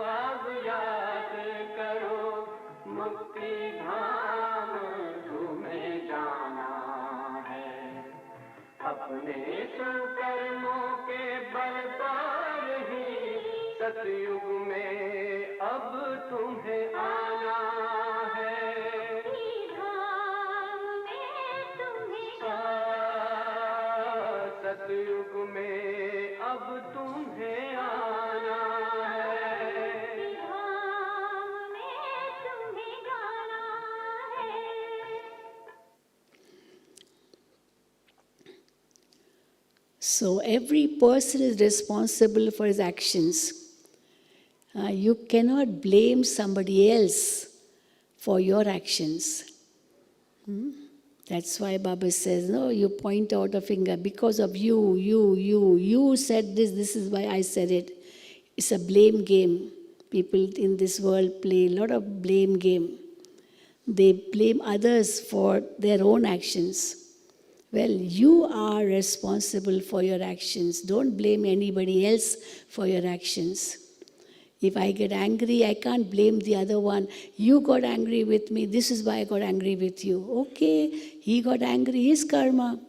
Speaker 4: अब याद करो, मुक्ति धाम तुम्हें जाना है। अपने सुकर्मों के बल पर ही सतयुग में अब तुम्हें आना है।
Speaker 5: धाम में तुम्हें
Speaker 4: सतयुग में अब तुम्हें आना है।
Speaker 5: धाम में तुम्हें जाना है।
Speaker 3: So every person is responsible for his actions. You cannot blame somebody else for your actions. That's why Baba says, no, you point out a finger because of you said this is why I said it. It's a blame game. People in this world play a lot of blame game. They blame others for their own actions. Well, you are responsible for your actions. Don't blame anybody else for your actions. If I get angry, I can't blame the other one. You got angry with me, this is why I got angry with you. Okay, he got angry, his karma.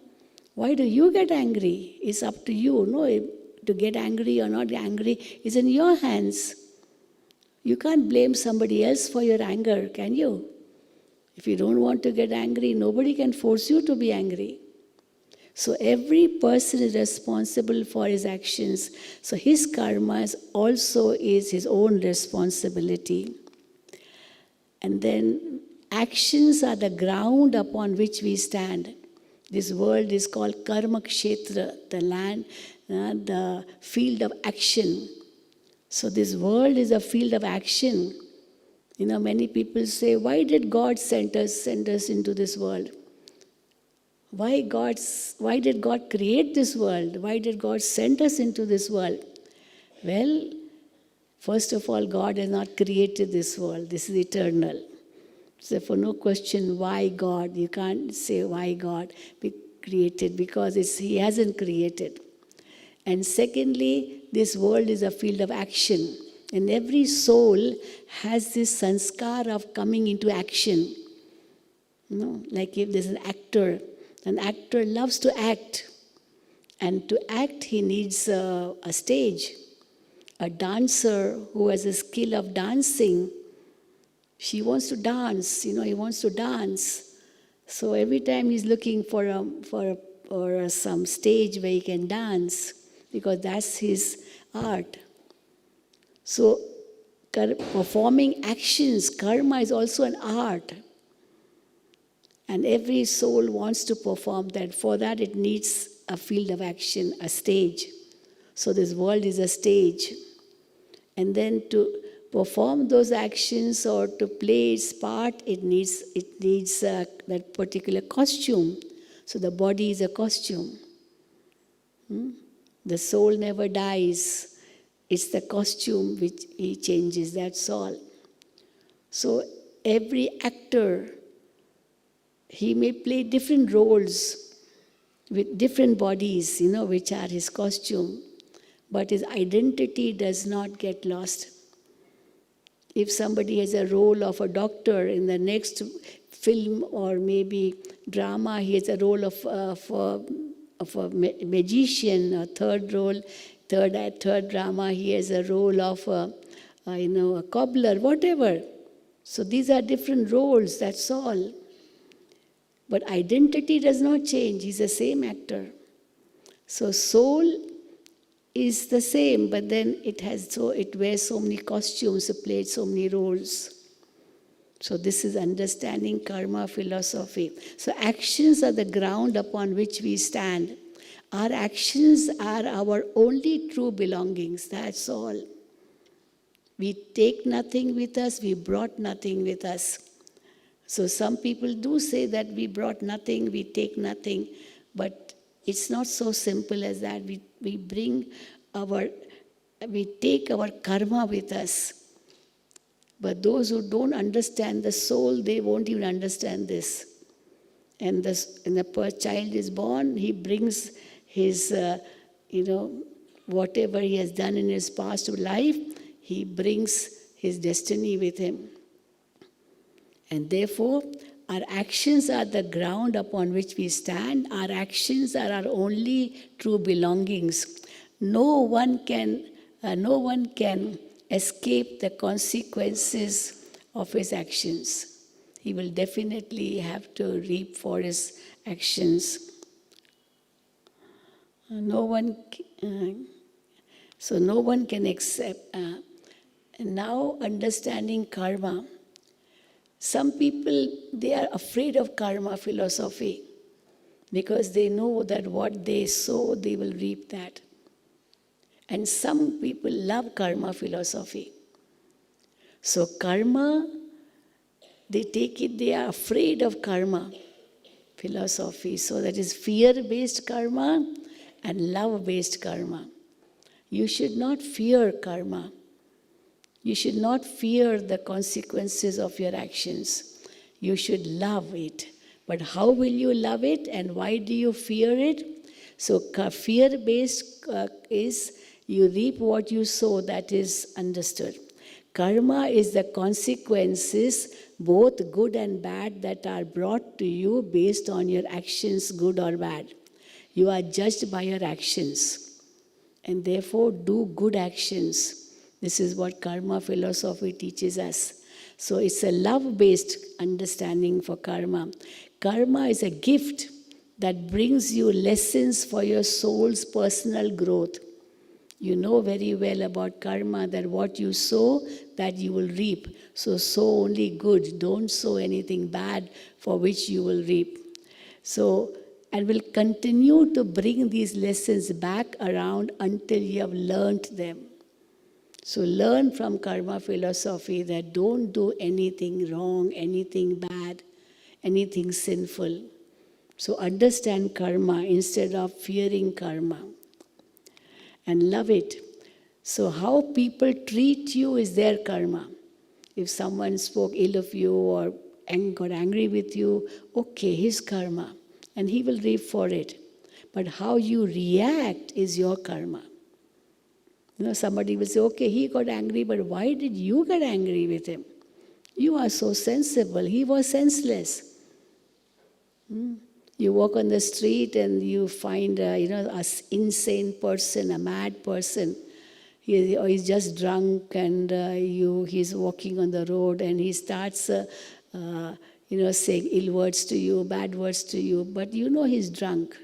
Speaker 3: Why do you get angry? It's up to you. No, to get angry or not angry is in your hands. You can't blame somebody else for your anger, can you? If you don't want to get angry, nobody can force you to be angry. So every person is responsible for his actions. So his karma also is his own responsibility. And then actions are the ground upon which we stand. This world is called karma kshetra, the land, the field of action. So this world is a field of action. You know, many people say, why did God send us into this world? Why did God create this world? Why did God send us into this world? Well, first of all, God has not created this world. This is eternal. So for no question, why God? You can't say why God created because He hasn't created. And secondly, this world is a field of action. And every soul has this sanskar of coming into action. You know, like if there's an actor loves to act. And to act, he needs a stage. A dancer who has a skill of dancing, she wants to dance, he wants to dance. So every time he's looking for some stage where he can dance, because that's his art. So performing actions, karma is also an art. And every soul wants to perform that. For that, it needs a field of action, a stage. So this world is a stage. And then to perform those actions or to play its part, it needs that particular costume. So the body is a costume. The soul never dies. It's the costume which he changes, that's all. So every actor, he may play different roles with different bodies, which are his costume. But his identity does not get lost. If somebody has a role of a doctor in the next film or maybe drama, he has a role of a magician, a third drama, he has a role of a cobbler, whatever. So these are different roles, that's all. But identity does not change, he's the same actor. So soul is the same, but then it wears so many costumes, it plays so many roles. So this is understanding karma philosophy. So actions are the ground upon which we stand. Our actions are our only true belongings, that's all. We take nothing with us, we brought nothing with us. So some people do say that we brought nothing, we take nothing, but it's not so simple as that. We take our karma with us. But those who don't understand the soul, they won't even understand this. And the child is born, he brings his, whatever he has done in his past life, he brings his destiny with him. And therefore, our actions are the ground upon which we stand. Our actions are our only true belongings. No one can escape the consequences of his actions. He will definitely have to reap for his actions. No one can accept. Now, understanding karma. Some people, they are afraid of karma philosophy because they know that what they sow, they will reap that. And some people love karma philosophy. So karma, they are afraid of karma philosophy. So that is fear-based karma and love-based karma. You should not fear karma. You should not fear the consequences of your actions. You should love it. But how will you love it and why do you fear it? So fear-based is you reap what you sow, that is understood. Karma is the consequences, both good and bad, that are brought to you based on your actions, good or bad. You are judged by your actions. And therefore, do good actions. This is what karma philosophy teaches us. So it's a love-based understanding for karma. Karma is a gift that brings you lessons for your soul's personal growth. You know very well about karma that what you sow, that you will reap. So sow only good. Don't sow anything bad for which you will reap. So, and will continue to bring these lessons back around until you have learnt them. So learn from karma philosophy that don't do anything wrong, anything bad, anything sinful. So understand karma instead of fearing karma. And love it. So how people treat you is their karma. If someone spoke ill of you or got angry with you, okay, his karma. And he will reap for it. But how you react is your karma. Somebody will say, okay, he got angry, but why did you get angry with him? You are so sensible. He was senseless. You walk on the street and you find, an insane person, a mad person. He's just drunk and he's walking on the road and he starts, saying ill words to you, bad words to you. But you know he's drunk.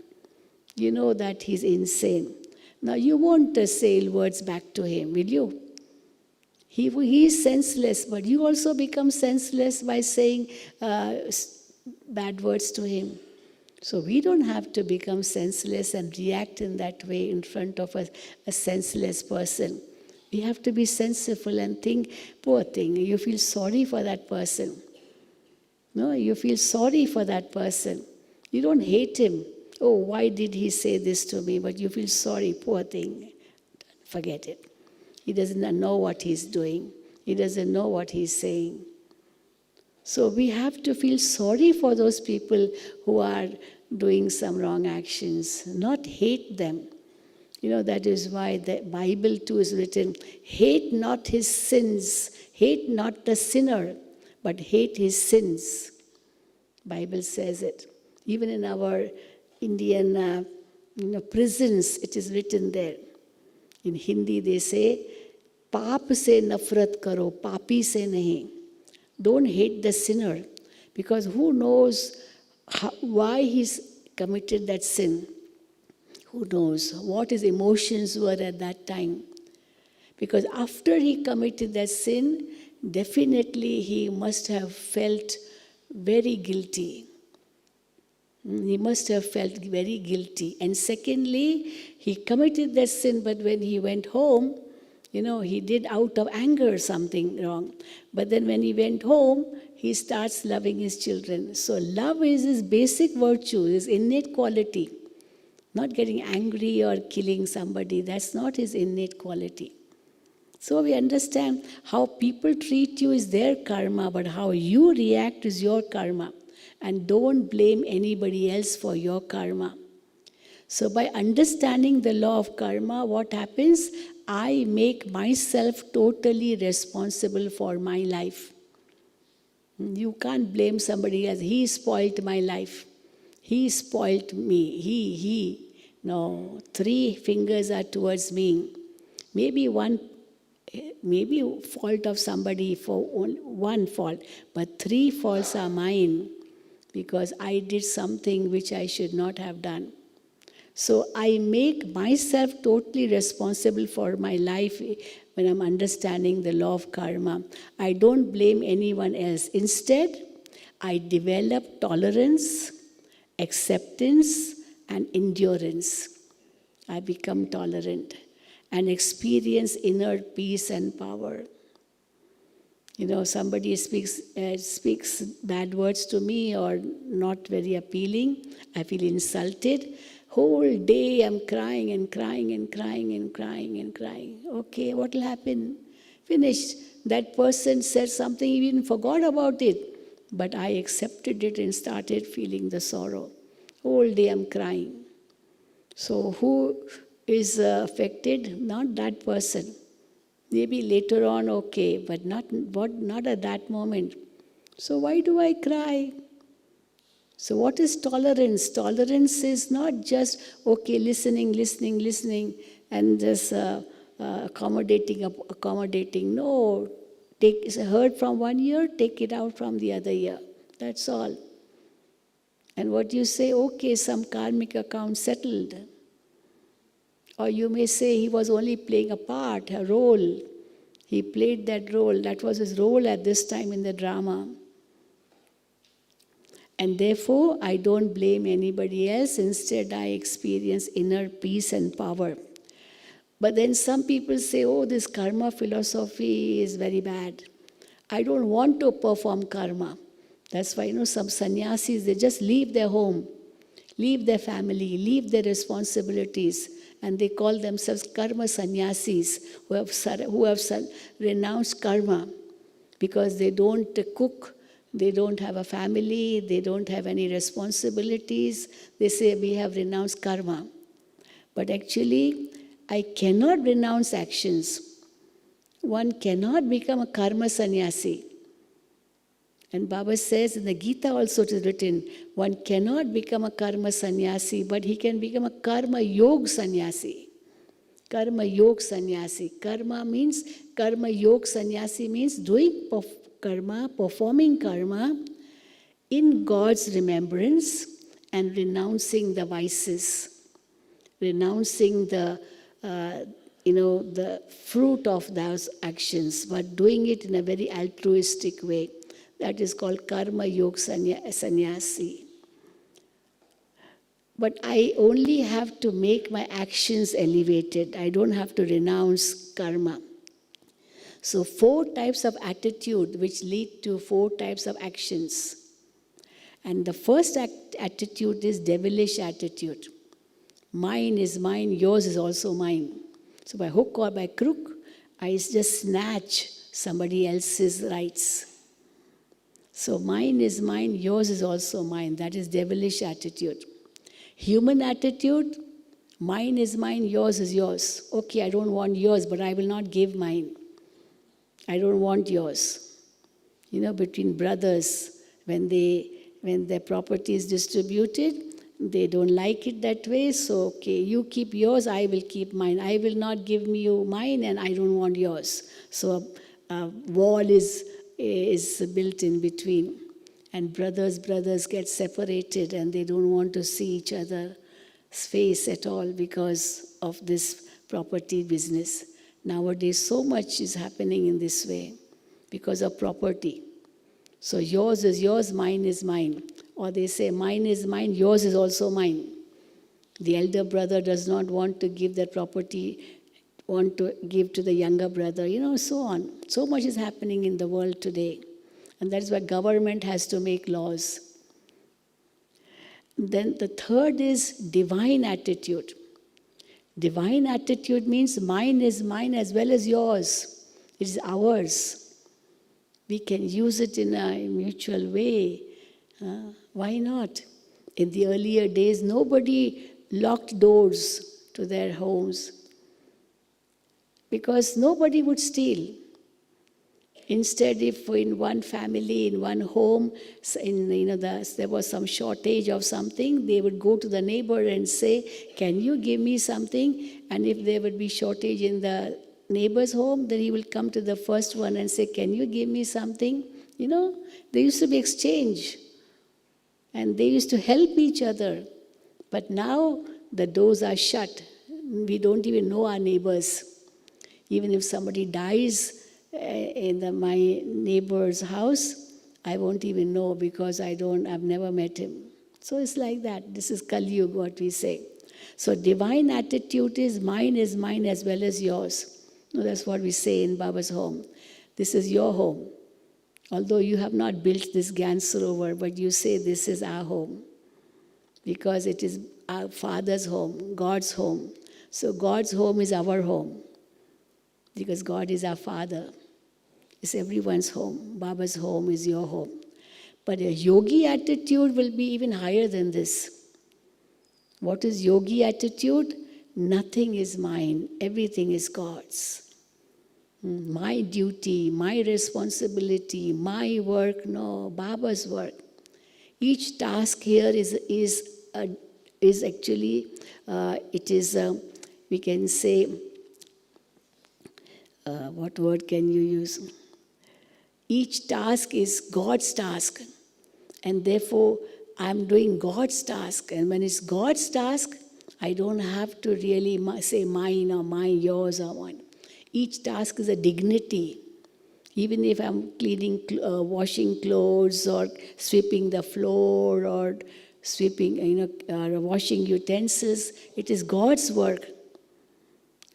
Speaker 3: You know that he's insane. Now, you won't say ill words back to him, will you? He is senseless, but you also become senseless by saying bad words to him. So we don't have to become senseless and react in that way in front of a senseless person. We have to be sensible and think, poor thing, you feel sorry for that person. No, you feel sorry for that person. You don't hate him. Oh, why did he say this to me? But you feel sorry, poor thing. Forget it. He doesn't know what he's doing. He doesn't know what he's saying. So we have to feel sorry for those people who are doing some wrong actions, not hate them. That is why the Bible too is written, hate not his sins, hate not the sinner, but hate his sins. Bible says it. Even in our Indian prisons, it is written there. In Hindi they say, Paap se nafrat karo, papi se nahi. Don't hate the sinner, because who knows why he's committed that sin. Who knows what his emotions were at that time. Because after he committed that sin, definitely he must have felt very guilty. He must have felt very guilty. And secondly, he committed that sin, but when he went home, he did out of anger something wrong. But then when he went home, he starts loving his children. So love is his basic virtue, his innate quality. Not getting angry or killing somebody, that's not his innate quality. So we understand how people treat you is their karma, but how you react is your karma. And don't blame anybody else for your karma. So by understanding the law of karma, what happens? I make myself totally responsible for my life. You can't blame somebody else. He spoiled my life. He spoiled me. He. No, 3 fingers are towards me. Maybe fault of somebody for one fault, but 3 faults are mine because I did something which I should not have done. So I make myself totally responsible for my life when I'm understanding the law of karma. I don't blame anyone else. Instead, I develop tolerance, acceptance, and endurance. I become tolerant and experience inner peace and power. Somebody speaks bad words to me or not very appealing, I feel insulted. Whole day I'm crying and crying and crying and crying and crying. Okay, what will happen? Finished. That person said something, even forgot about it. But I accepted it and started feeling the sorrow. Whole day I'm crying. So who is affected? Not that person. Maybe later on, okay, but not at that moment. So why do I cry? So what is tolerance? Tolerance is not just, okay, listening, and just accommodating. No, it's heard from one ear, take it out from the other ear. That's all. And what you say, okay, some karmic account settled. Or you may say he was only playing a part, a role. He played that role. That was his role at this time in the drama. And therefore, I don't blame anybody else. Instead, I experience inner peace and power. But then some people say, oh, this karma philosophy is very bad. I don't want to perform karma. That's why, some sannyasis, they just leave their home, leave their family, leave their responsibilities. And they call themselves karma sannyasis, who have renounced karma because they don't cook. They don't have a family, they don't have any responsibilities. They say, we have renounced karma. But actually, I cannot renounce actions. One cannot become a karma sannyasi. And Baba says in the Gita also it is written, one cannot become a karma sannyasi, but he can become a karma yoga sannyasi. Karma yoga sannyasi. Karma yoga sannyasi means doing karma, performing karma in God's remembrance and renouncing the vices, renouncing the fruit of those actions, but doing it in a very altruistic way. That is called karma yoga sannyasi. But I only have to make my actions elevated. I don't have to renounce karma. So 4 types of attitude which lead to 4 types of actions. And the first attitude is devilish attitude. Mine is mine, yours is also mine. So by hook or by crook, I just snatch somebody else's rights. So mine is mine, yours is also mine. That is devilish attitude. Human attitude, mine is mine, yours is yours. Okay, I don't want yours, but I will not give mine. I don't want yours. Between brothers, when their property is distributed, they don't like it that way. So, okay, you keep yours, I will keep mine. I will not give you mine, and I don't want yours. So a wall is built in between. And brothers get separated, and they don't want to see each other's face at all because of this property business. Nowadays, so much is happening in this way because of property. So yours is yours, mine is mine. Or they say, mine is mine, yours is also mine. The elder brother does not want to give that property, want to give to the younger brother, so on. So much is happening in the world today. And that's why government has to make laws. Then the third is divine attitude. Divine attitude means mine is mine as well as yours. It is ours. We can use it in a mutual way. Why not? In the earlier days, nobody locked doors to their homes because nobody would steal. Instead, if in one family, in one home, there was some shortage of something, they would go to the neighbor and say, can you give me something? And if there would be shortage in the neighbor's home, then he will come to the first one and say, can you give me something? There used to be exchange. And they used to help each other. But now the doors are shut. We don't even know our neighbors. Even if somebody dies in my neighbor's house, I won't even know because I've never met him. So it's like that. This is Kali Yuga, what we say. So divine attitude is mine as well as yours. That's what we say in Baba's home. This is your home. Although you have not built this Gyan Sarovar, but you say this is our home. Because it is our Father's home, God's home. So God's home is our home. Because God is our Father. It's everyone's home. Baba's home is your home. But a yogi attitude will be even higher than this. What is yogi attitude? Nothing is mine. Everything is God's. My duty, my responsibility, my work, no, Baba's work. Each task here is actually, we can say, what word can you use? Each task is God's task. And therefore, I'm doing God's task. And when it's God's task, I don't have to really say mine or mine, yours or mine. Each task is a dignity. Even if I'm cleaning, washing clothes or sweeping the floor or sweeping, washing utensils, it is God's work.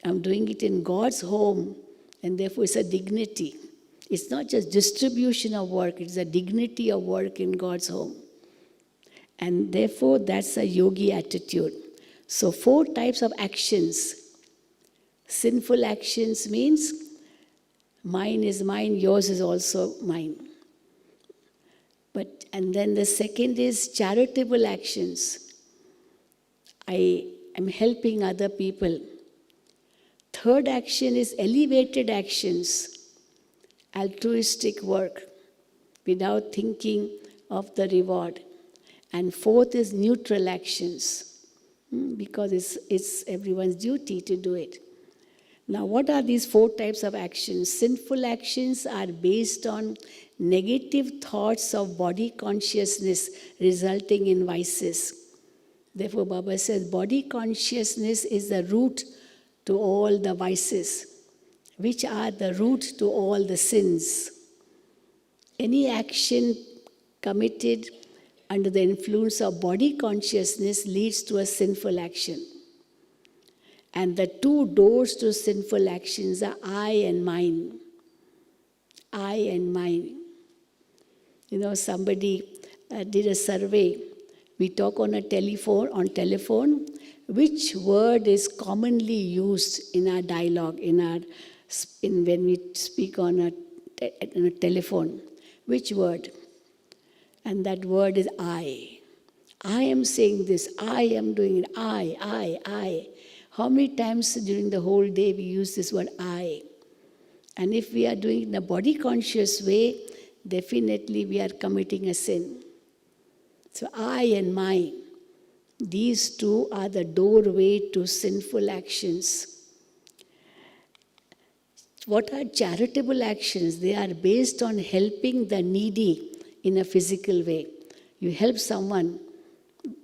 Speaker 3: I'm doing it in God's home, and therefore it's a dignity. It's not just distribution of work, it's a dignity of work in God's home. And therefore, that's a yogi attitude. So 4 types of actions. Sinful actions means mine is mine, yours is also mine. And then the second is charitable actions. I am helping other people. Third action is elevated actions, altruistic work, without thinking of the reward. And fourth is neutral actions, because it's everyone's duty to do it. Now, what are these 4 types of actions? Sinful actions are based on negative thoughts of body consciousness resulting in vices. Therefore, Baba says body consciousness is the root to all the vices, which are the root to all the sins. Any action committed under the influence of body consciousness leads to a sinful action. And the 2 doors to sinful actions are I and mine. I and mine. Somebody did a survey. We talk on telephone, which word is commonly used in our dialogue, when we speak on a telephone. Which word? And that word is I. I am saying this. I am doing it. I. How many times during the whole day we use this word I? And if we are doing it in a body conscious way, definitely we are committing a sin. So I and mine, these 2 are the doorway to sinful actions. What are charitable actions? They are based on helping the needy in a physical way. You help someone.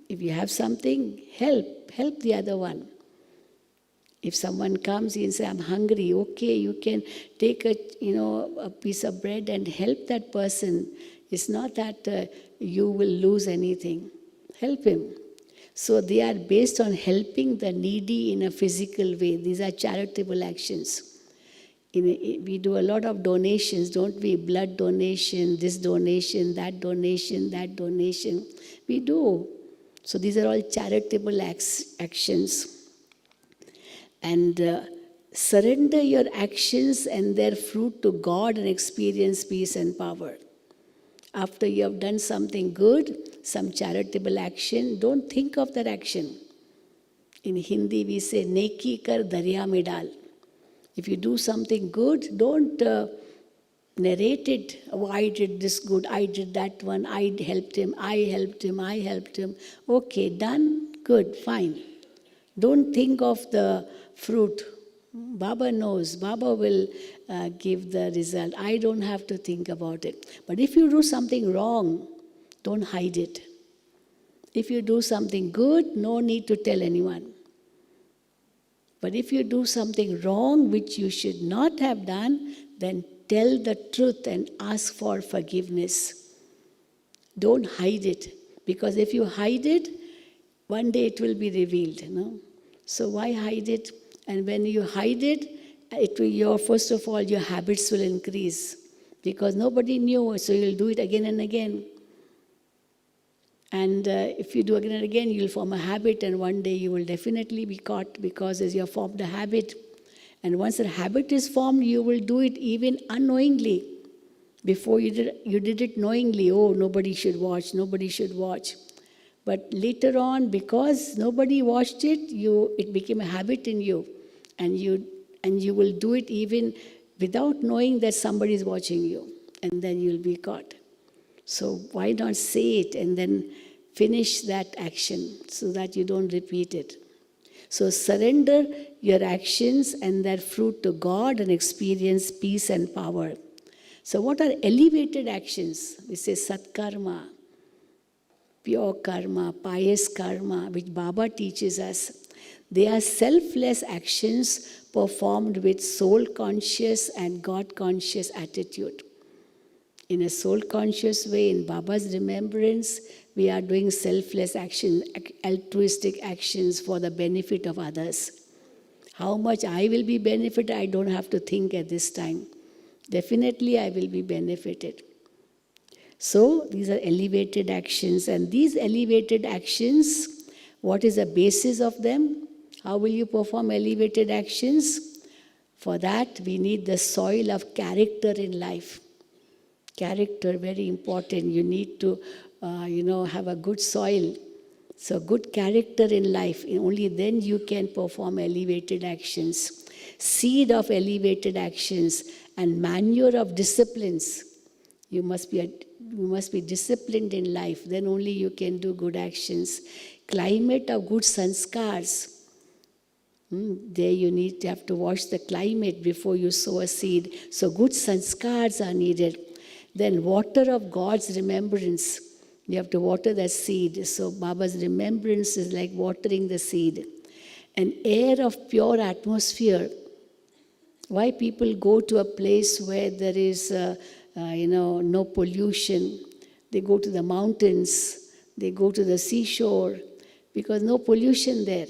Speaker 3: If you have something, help the other one. If someone comes and says, I'm hungry, okay, you can take a piece of bread and help that person. It's not that you will lose anything. Help him. So they are based on helping the needy in a physical way. These are charitable actions. We do a lot of donations, don't we? Blood donation, this donation, that donation, that donation. We do. So these are all charitable actions. And surrender your actions and their fruit to God and experience peace and power. After you have done something good, some charitable action, don't think of that action. In Hindi we say, neki kar darya mein dal. If you do something good, don't narrate it. Oh, I did this good, I did that one, I helped him, I helped him, I helped him. Okay, done, good, fine. Don't think of the fruit. Baba knows, Baba will give the result. I don't have to think about it. But if you do something wrong, don't hide it. If you do something good, no need to tell anyone. But if you do something wrong which you should not have done, then tell the truth and ask for forgiveness. Don't hide it. Because if you hide it, one day it will be revealed. No? So why hide it? And when you hide it, first of all, your habits will increase. Because nobody knew, so you'll do it again and again. And if you do again and again, you'll form a habit, and one day you will definitely be caught because as you have formed a habit. And once a habit is formed, you will do it even unknowingly. Before you did it knowingly. Oh, nobody should watch, nobody should watch. But later on, because nobody watched it, it became a habit in you. And you will do it even without knowing that somebody is watching you. And then you'll be caught. So why not say it and then finish that action so that you don't repeat it? So surrender your actions and their fruit to God and experience peace and power. So what are elevated actions? We say satkarma, pure karma, pious karma, which Baba teaches us. They are selfless actions performed with soul-conscious and God-conscious attitude. In a soul-conscious way, in Baba's remembrance, we are doing selfless action, altruistic actions for the benefit of others. How much I will be benefited, I don't have to think at this time. Definitely I will be benefited. So these are elevated actions, and these elevated actions, what is the basis of them? How will you perform elevated actions? For that, we need the soil of character in life. Character, very important. You need to, have a good soil. So good character in life. Only then you can perform elevated actions. Seed of elevated actions and manure of disciplines. You must be disciplined in life. Then only you can do good actions. Climate of good sanskars. There you have to watch the climate before you sow a seed. So good sanskars are needed. Then water of God's remembrance. You have to water that seed. So Baba's remembrance is like watering the seed. An air of pure atmosphere. Why people go to a place where there is, no pollution? They go to the mountains. They go to the seashore because no pollution there.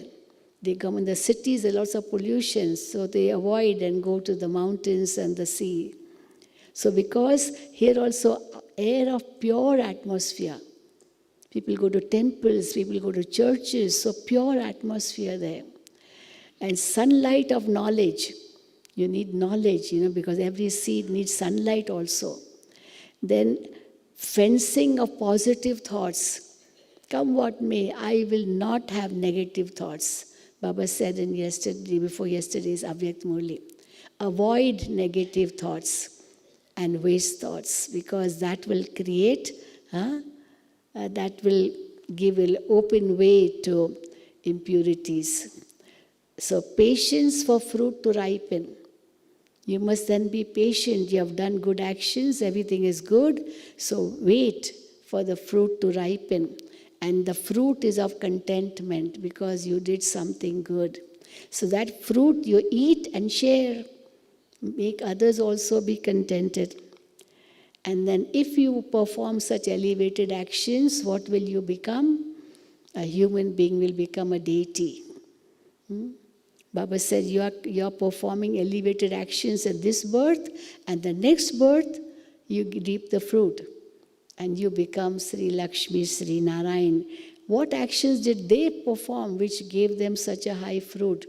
Speaker 3: They come in the cities, there are lots of pollution, so they avoid and go to the mountains and the sea. So because here also air of pure atmosphere. People go to temples, people go to churches, so pure atmosphere there. And sunlight of knowledge. You need knowledge, because every seed needs sunlight also. Then fencing of positive thoughts. Come what may, I will not have negative thoughts. Baba said before yesterday's Avyakt Murli. Avoid negative thoughts and waste thoughts, because that will create, that will give an open way to impurities. So patience for fruit to ripen. You must then be patient. You have done good actions, everything is good. So wait for the fruit to ripen. And the fruit is of contentment because you did something good. So that fruit you eat and share. Make others also be contented. And then if you perform such elevated actions, what will you become? A human being will become a deity. Baba said, you are performing elevated actions at this birth, and the next birth, you reap the fruit. And you become Sri Lakshmi, Sri Narayan. What actions did they perform which gave them such a high fruit?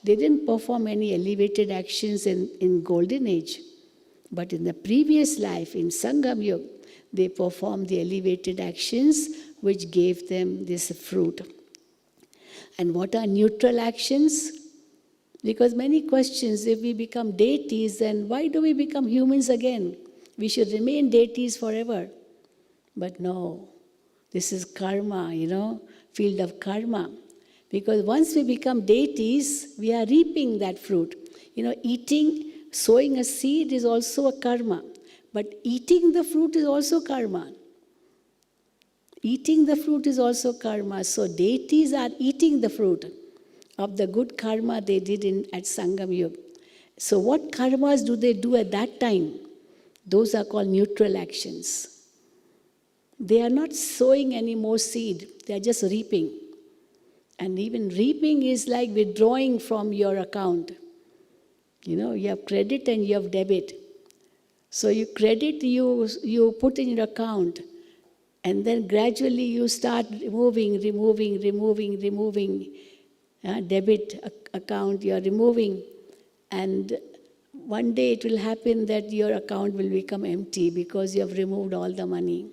Speaker 3: They didn't perform any elevated actions in Golden Age. But in the previous life, in Sangam Yuga, they performed the elevated actions which gave them this fruit. And what are neutral actions? Because many questions, if we become deities, then why do we become humans again? We should remain deities forever. But no, this is karma, field of karma. Because once we become deities, we are reaping that fruit. Sowing a seed is also a karma. But eating the fruit is also karma. Eating the fruit is also karma. So deities are eating the fruit of the good karma they did at Sangam Yuga. So what karmas do they do at that time? Those are called neutral actions. They are not sowing any more seed. They are just reaping. And even reaping is like withdrawing from your account. You have credit and you have debit. So you credit, you put in your account. And then gradually you start removing. Debit account you are removing. And one day it will happen that your account will become empty because you have removed all the money.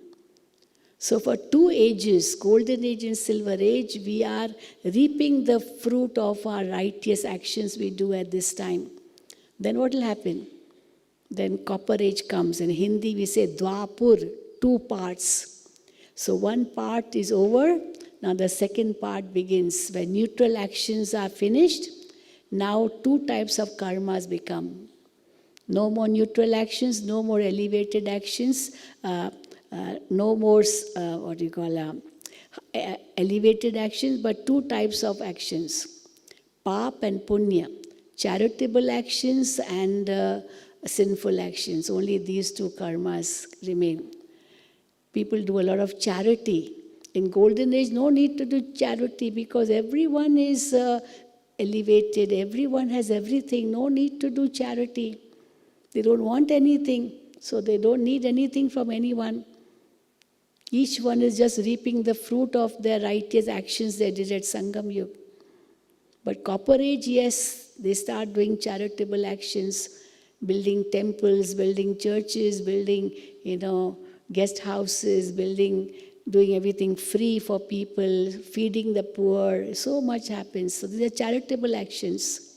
Speaker 3: So for 2 ages, Golden Age and Silver Age, we are reaping the fruit of our righteous actions we do at this time. Then what will happen? Then Copper Age comes. In Hindi we say Dwapur, 2 parts. So 1 part is over. Now the second part begins. When neutral actions are finished, now 2 types of karmas become. No more neutral actions, no more elevated actions, no more, elevated actions, but 2 types of actions. Pap and punya. Charitable actions and sinful actions. Only these 2 karmas remain. People do a lot of charity. In Golden Age, no need to do charity because everyone is elevated. Everyone has everything. No need to do charity. They don't want anything, so they don't need anything from anyone. Each one is just reaping the fruit of their righteous actions they did at Sangam Yuga. But Copper Age, yes, they start doing charitable actions, building temples, building churches, building, guest houses, doing everything free for people, feeding the poor. So much happens. So these are charitable actions.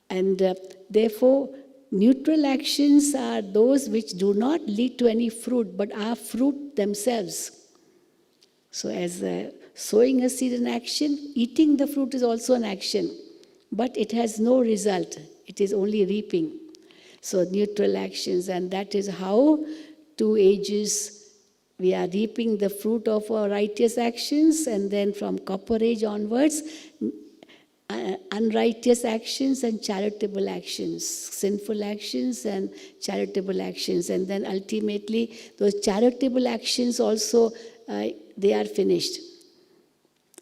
Speaker 3: And therefore, neutral actions are those which do not lead to any fruit, but are fruit themselves. So as sowing a seed in action, eating the fruit is also an action, but it has no result. It is only reaping. So neutral actions, and that is how 2 ages we are reaping the fruit of our righteous actions, and then from Copper Age onwards, unrighteous actions and charitable actions, sinful actions and charitable actions. And then ultimately, those charitable actions also, they are finished.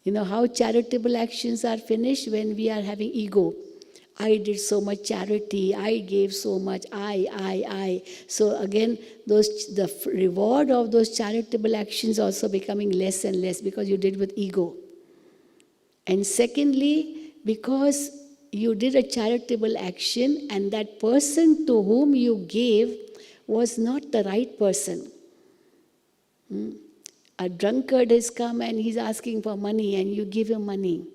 Speaker 3: You know how charitable actions are finished? When we are having ego. I did so much charity, I gave so much, I. So again, the reward of those charitable actions also becoming less and less because you did with ego. And secondly, because you did a charitable action and that person to whom you gave was not the right person. A drunkard has come and he's asking for money and you give him money.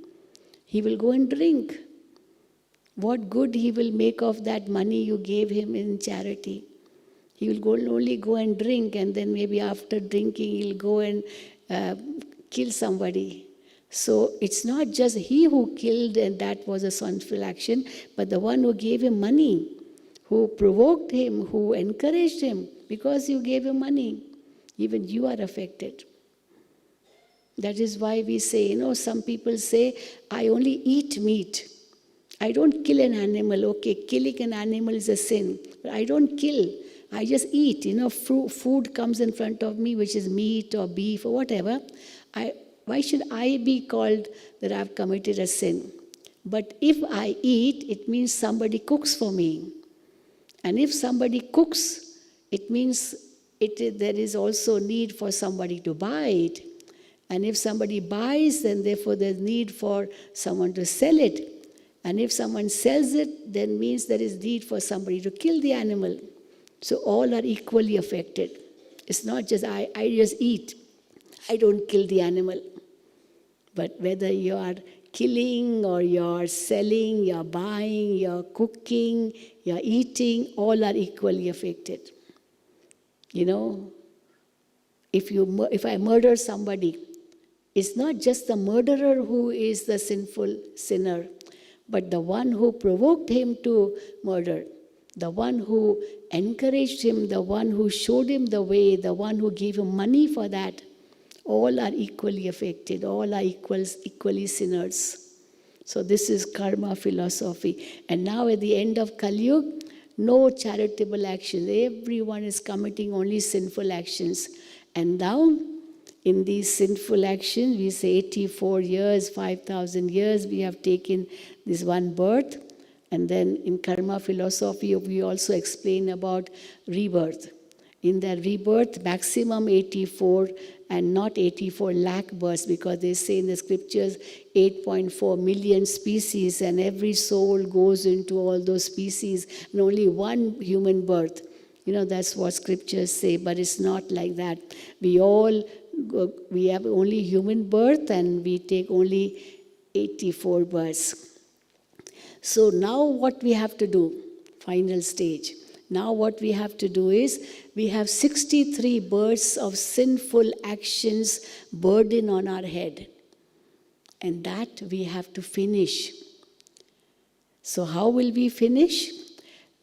Speaker 3: He will go and drink. What good he will make of that money you gave him in charity? He will only go and drink, and then maybe after drinking he'll go and kill somebody. So it's not just he who killed and that was a sinful action, but the one who gave him money, who provoked him, who encouraged him, because you gave him money. Even you are affected. That is why we say, some people say, I only eat meat. I don't kill an animal. Okay, killing an animal is a sin. But I don't kill. I just eat. Food comes in front of me, which is meat or beef or whatever. Why should I be called that I've committed a sin? But if I eat, it means somebody cooks for me. And if somebody cooks, it means there is also need for somebody to buy it. And if somebody buys, then therefore there's need for someone to sell it. And if someone sells it, then means there is need for somebody to kill the animal. So all are equally affected. It's not just I just eat. I don't kill the animal. But whether you are killing or you're selling, you're buying, you're cooking, you're eating, all are equally affected. If I murder somebody, it's not just the murderer who is the sinful sinner, but the one who provoked him to murder, the one who encouraged him, the one who showed him the way, the one who gave him money for that. All are equally affected. All are equally sinners. So this is karma philosophy. And now at the end of Kali Yuga, no charitable actions. Everyone is committing only sinful actions. And now, in these sinful actions, we say 84 years, 5,000 years, we have taken this one birth. And then in karma philosophy, we also explain about rebirth. In the rebirth, maximum 84 and not 84 lakh births, because they say in the scriptures 8.4 million species, and every soul goes into all those species, and only one human birth. That's what scriptures say, but it's not like that. We have only human birth, and we take only 84 births. So now what we have to do, final stage. Now what we have to do is, we have 63 births of sinful actions burden on our head. And that we have to finish. So how will we finish?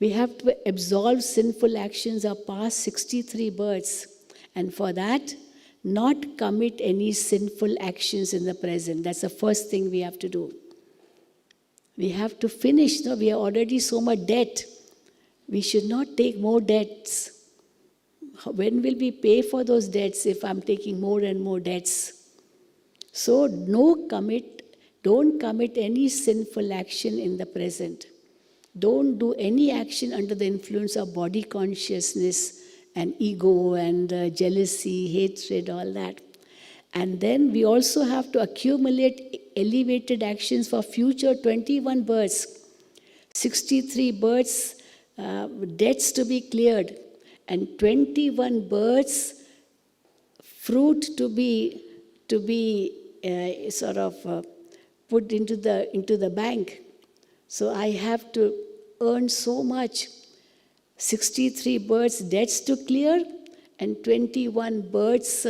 Speaker 3: We have to absolve sinful actions of past 63 births. And for that, not commit any sinful actions in the present. That's the first thing we have to do. We have to finish. We are already so much debt. We should not take more debts. When will we pay for those debts if I'm taking more and more debts? So don't commit any sinful action in the present. Don't do any action under the influence of body consciousness and ego and jealousy, hatred, all that. And then we also have to accumulate elevated actions for future 21 births, 63 births, debts to be cleared, and 21 births, fruit to be put into the bank. So I have to earn so much. 63 births, debts to clear, and 21 births,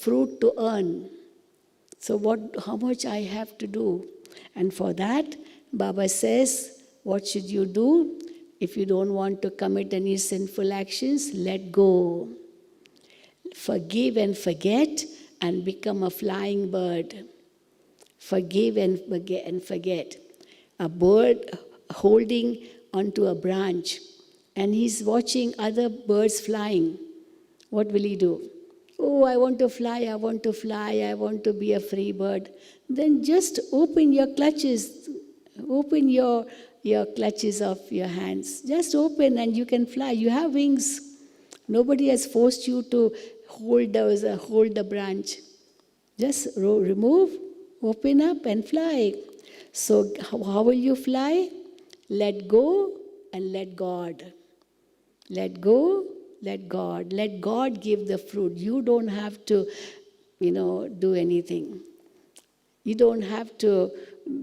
Speaker 3: fruit to earn. So how much I have to do? And for that, Baba says, what should you do? If you don't want to commit any sinful actions, let go. Forgive and forget, and become a flying bird. Forgive and forget. A bird holding onto a branch, and he's watching other birds flying. What will he do? Oh, I want to fly, I want to fly, I want to be a free bird. Then just open your clutches. Open your clutches of your hands. Just open and you can fly. You have wings. Nobody has forced you to hold the branch. Just remove, open up and fly. So how will you fly? Let go and let God. Let go, let God. Let God give the fruit. You don't have to, do anything. You don't have to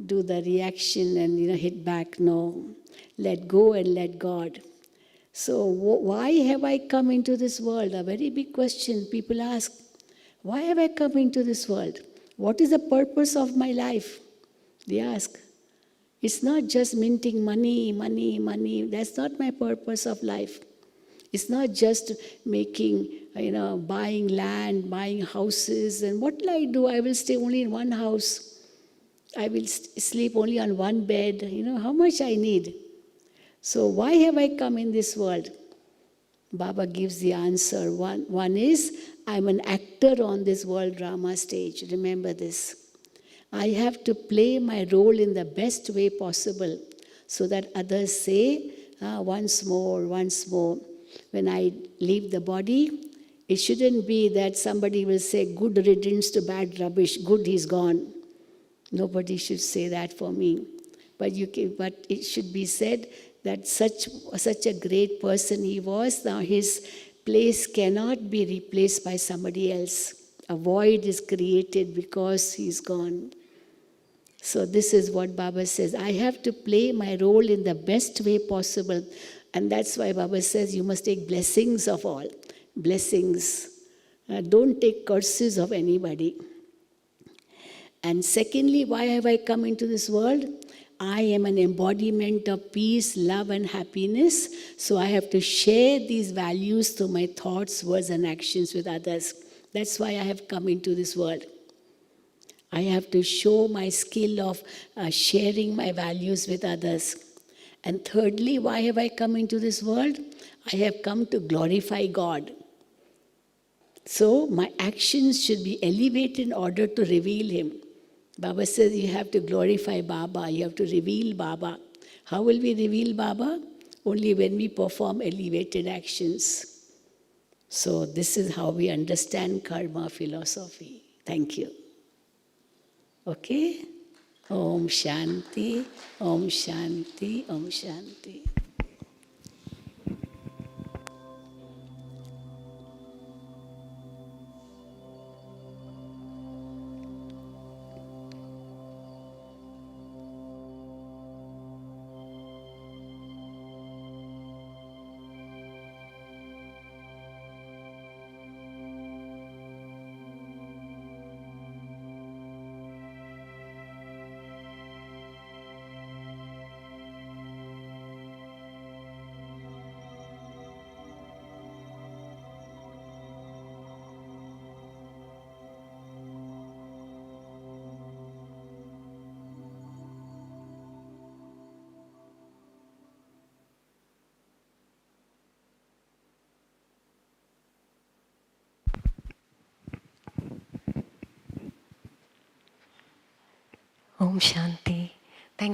Speaker 3: do the reaction and, hit back. No. Let go and let God. So why have I come into this world? A very big question people ask. Why have I come into this world? What is the purpose of my life? They ask. It's not just minting money. That's not my purpose of life. It's not just making, buying land, buying houses. And what will I do? I will stay only in one house. I will sleep only on one bed. How much I need. So why have I come in this world? Baba gives the answer. One is, I'm an actor on this world drama stage. Remember this. I have to play my role in the best way possible so that others say, once more, once more. When I leave the body, it shouldn't be that somebody will say, good riddance to bad rubbish, good, he's gone. Nobody should say that for me. But it should be said that such a great person he was, now his place cannot be replaced by somebody else. A void is created because he's gone. So this is what Baba says. I have to play my role in the best way possible. And that's why Baba says you must take blessings of all. Blessings. Don't take curses of anybody. And secondly, why have I come into this world? I am an embodiment of peace, love, and happiness. So I have to share these values through my thoughts, words, and actions with others. That's why I have come into this world. I have to show my skill of sharing my values with others. And thirdly, why have I come into this world? I have come to glorify God. So my actions should be elevated in order to reveal Him. Baba says you have to glorify Baba, you have to reveal Baba. How will we reveal Baba? Only when we perform elevated actions. So this is how we understand karma philosophy. Thank you. Okay? Om Shanti, Om Shanti, Om Shanti.
Speaker 2: Om Shanti.